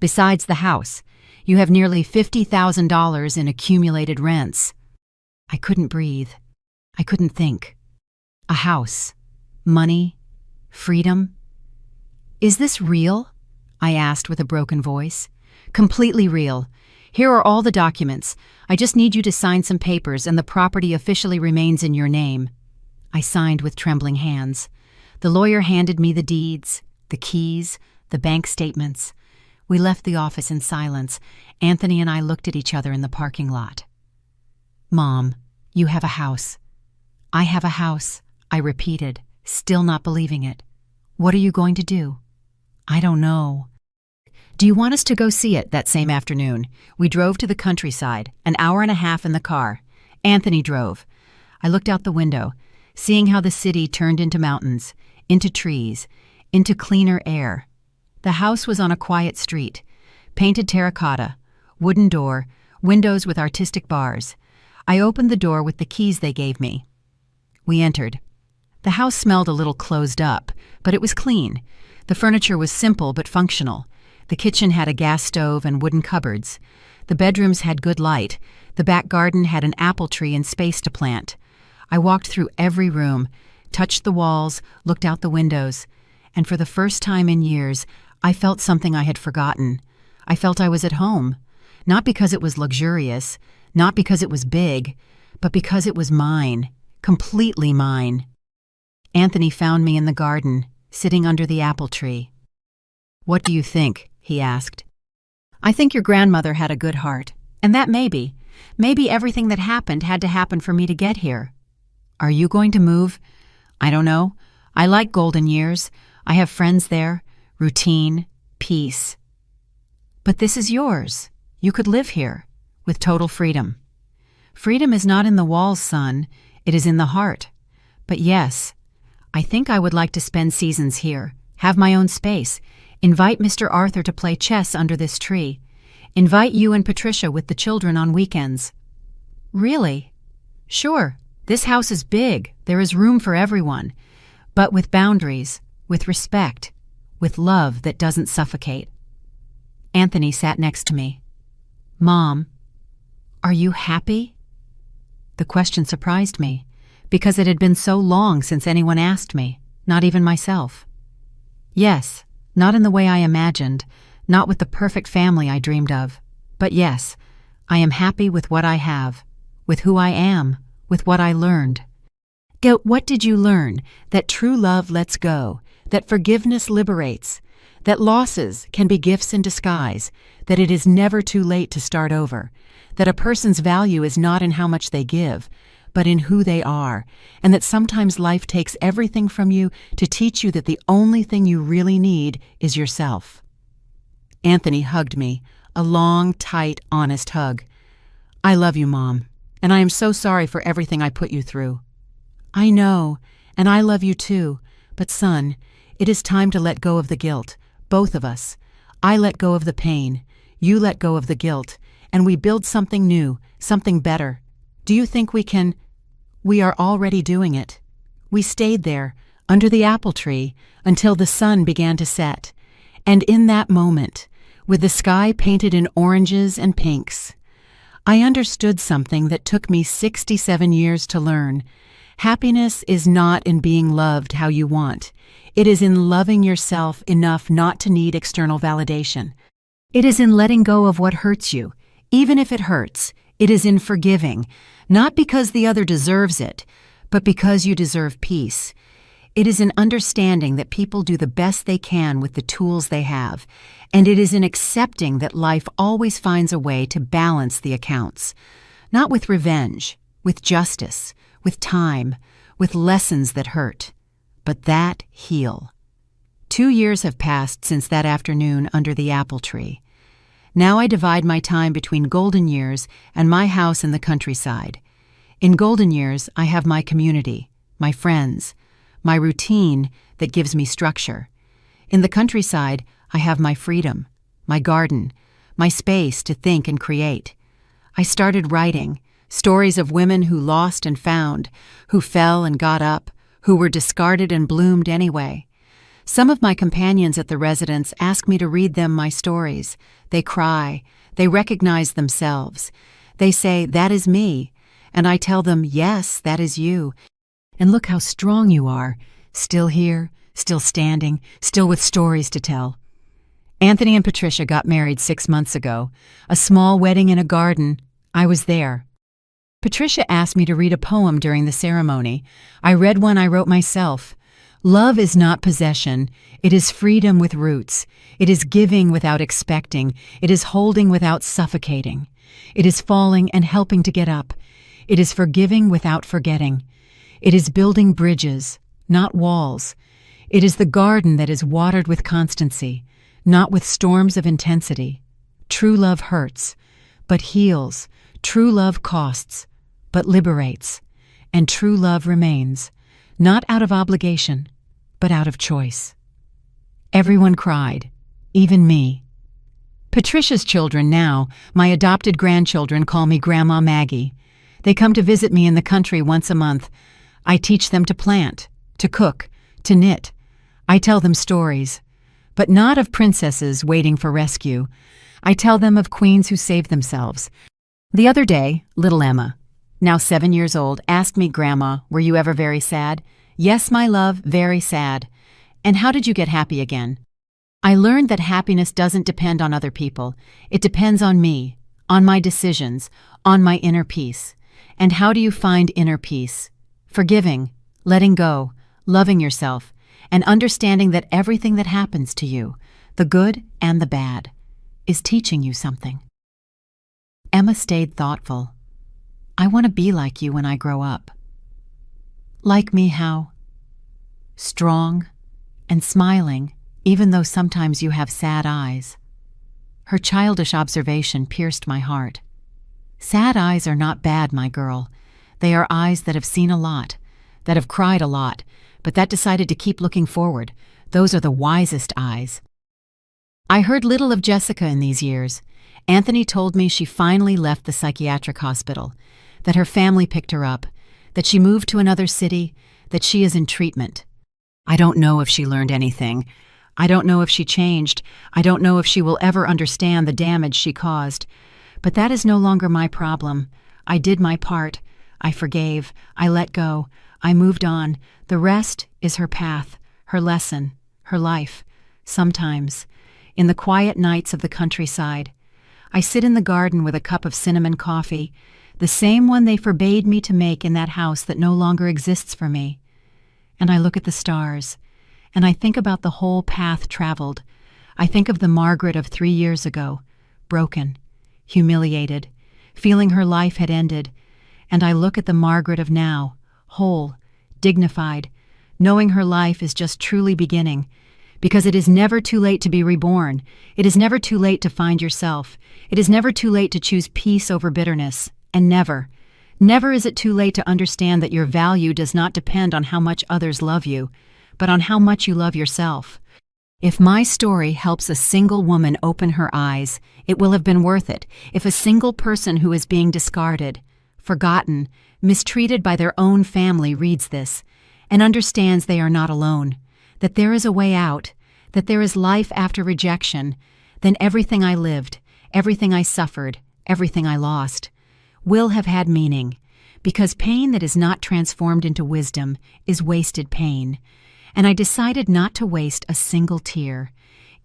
besides the house, you have nearly $50,000 in accumulated rents." I couldn't breathe. I couldn't think. A house, money, freedom. "Is this real?" I asked with a broken voice. "Completely real. Here are all the documents. I just need you to sign some papers and the property officially remains in your name." I signed with trembling hands. The lawyer handed me the deeds, the keys, the bank statements. We left the office in silence. Anthony and I looked at each other in the parking lot. "Mom, you have a house." "I have a house," I repeated, still not believing it. "What are you going to do?" "I don't know." "Do you want us to go see it?" That same afternoon, we drove to the countryside, an hour and a half in the car. Anthony drove. I looked out the window, seeing how the city turned into mountains, into trees, into cleaner air. The house was on a quiet street, painted terracotta, wooden door, windows with artistic bars. I opened the door with the keys they gave me. We entered. The house smelled a little closed up, but it was clean. The furniture was simple but functional. The kitchen had a gas stove and wooden cupboards. The bedrooms had good light. The back garden had an apple tree and space to plant. I walked through every room, touched the walls, looked out the windows, and for the first time in years, I felt something I had forgotten. I felt I was at home, not because it was luxurious, not because it was big, but because it was mine, completely mine. Anthony found me in the garden, sitting under the apple tree. "What do you think?" he asked. "I think your grandmother had a good heart, and that maybe everything that happened had to happen for me to get here. Are you going to move?" "I don't know. I like Golden Years. I have friends there, routine, peace." "But this is yours. You could live here, with total freedom." "Freedom is not in the walls, son. It is in the heart. But yes, I think I would like to spend seasons here, have my own space, invite Mr. Arthur to play chess under this tree, invite you and Patricia with the children on weekends." "Really?" "Sure. This house is big. There is room for everyone. But with boundaries, with respect, with love that doesn't suffocate." Anthony sat next to me. "Mom, are you happy?" The question surprised me, because it had been so long since anyone asked me, not even myself. Yes, not in the way I imagined, not with the perfect family I dreamed of. But yes, I am happy with what I have, with who I am, with what I learned. What did you learn? That true love lets go, that forgiveness liberates, that losses can be gifts in disguise, that it is never too late to start over, that a person's value is not in how much they give, but in who they are, and that sometimes life takes everything from you to teach you that the only thing you really need is yourself. Anthony hugged me, a long, tight, honest hug. "I love you, Mom, and I am so sorry for everything I put you through." "I know, and I love you too, but son, it is time to let go of the guilt, both of us. I let go of the pain, you let go of the guilt, and we build something new, something better. Do you think we can? We are already doing it." We stayed there, under the apple tree, until the sun began to set. And in that moment, with the sky painted in oranges and pinks, I understood something that took me 67 years to learn. Happiness is not in being loved how you want. It is in loving yourself enough not to need external validation. It is in letting go of what hurts you, even if it hurts. It is in forgiving, not because the other deserves it, but because you deserve peace. It is in understanding that people do the best they can with the tools they have, and it is in accepting that life always finds a way to balance the accounts, not with revenge, with justice, with time, with lessons that hurt, but that heal. 2 years have passed since that afternoon under the apple tree. Now I divide my time between Golden Years and my house in the countryside. In Golden Years, I have my community, my friends, my routine that gives me structure. In the countryside, I have my freedom, my garden, my space to think and create. I started writing, stories of women who lost and found, who fell and got up, who were discarded and bloomed anyway. Some of my companions at the residence ask me to read them my stories. They cry. They recognize themselves. They say, "That is me." And I tell them, "Yes, that is you. And look how strong you are. Still here, still standing, still with stories to tell." Anthony and Patricia got married 6 months ago. A small wedding in a garden. I was there. Patricia asked me to read a poem during the ceremony. I read one I wrote myself. Love is not possession. It is freedom with roots. It is giving without expecting. It is holding without suffocating. It is falling and helping to get up. It is forgiving without forgetting. It is building bridges, not walls. It is the garden that is watered with constancy, not with storms of intensity. True love hurts, but heals. True love costs, but liberates. And true love remains, not out of obligation, but out of choice. Everyone cried, even me. Patricia's children now, my adopted grandchildren, call me Grandma Maggie. They come to visit me in the country once a month. I teach them to plant, to cook, to knit. I tell them stories, but not of princesses waiting for rescue. I tell them of queens who saved themselves. The other day, little Emma, now 7 years old, asked me, "Grandma, were you ever very sad?" "Yes, my love, very sad." "And how did you get happy again?" I learned that happiness doesn't depend on other people. It depends on me, on my decisions, on my inner peace. And how do you find inner peace? Forgiving, letting go, loving yourself, and understanding that everything that happens to you, the good and the bad, is teaching you something. Emma stayed thoughtful. "I want to be like you when I grow up." "Like me how?" "Strong and smiling, even though sometimes you have sad eyes." Her childish observation pierced my heart. Sad eyes are not bad, my girl. They are eyes that have seen a lot, that have cried a lot, but that decided to keep looking forward. Those are the wisest eyes. I heard little of Jessica in these years. Anthony told me she finally left the psychiatric hospital, that her family picked her up, that she moved to another city, that she is in treatment. I don't know if she learned anything. I don't know if she changed. I don't know if she will ever understand the damage she caused. But that is no longer my problem. I did my part. I forgave. I let go. I moved on. The rest is her path, her lesson, her life. Sometimes, in the quiet nights of the countryside, I sit in the garden with a cup of cinnamon coffee, the same one they forbade me to make in that house that no longer exists for me. And I look at the stars, and I think about the whole path traveled. I think of the Margaret of 3 years ago, broken, humiliated, feeling her life had ended, and I look at the Margaret of now, whole, dignified, knowing her life is just truly beginning, because it is never too late to be reborn. It is never too late to find yourself. It is never too late to choose peace over bitterness, and never, never is it too late to understand that your value does not depend on how much others love you, but on how much you love yourself. If my story helps a single woman open her eyes, it will have been worth it. If a single person who is being discarded, forgotten, mistreated by their own family reads this and understands they are not alone, that there is a way out, that there is life after rejection, then everything I lived, everything I suffered, everything I lost, will have had meaning, because pain that is not transformed into wisdom is wasted pain. And I decided not to waste a single tear.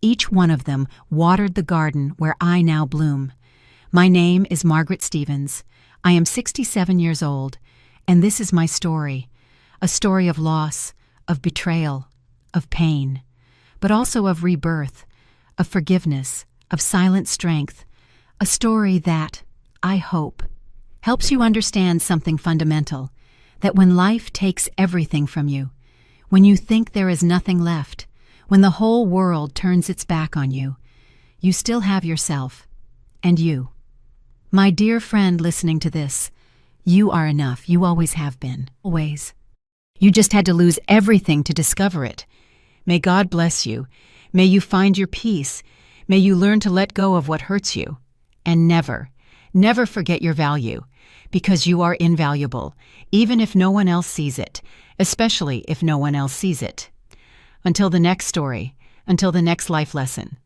Each one of them watered the garden where I now bloom. My name is Margaret Stevens. I am 67 years old, and this is my story. A story of loss, of betrayal, of pain, but also of rebirth, of forgiveness, of silent strength. A story that, I hope, helps you understand something fundamental, that when life takes everything from you, when you think there is nothing left, when the whole world turns its back on you, you still have yourself, and you. My dear friend listening to this, you are enough. You always have been. Always. You just had to lose everything to discover it. May God bless you. May you find your peace. May you learn to let go of what hurts you. And never, never forget your value, because you are invaluable, even if no one else sees it. Especially if no one else sees it. Until the next story, until the next life lesson.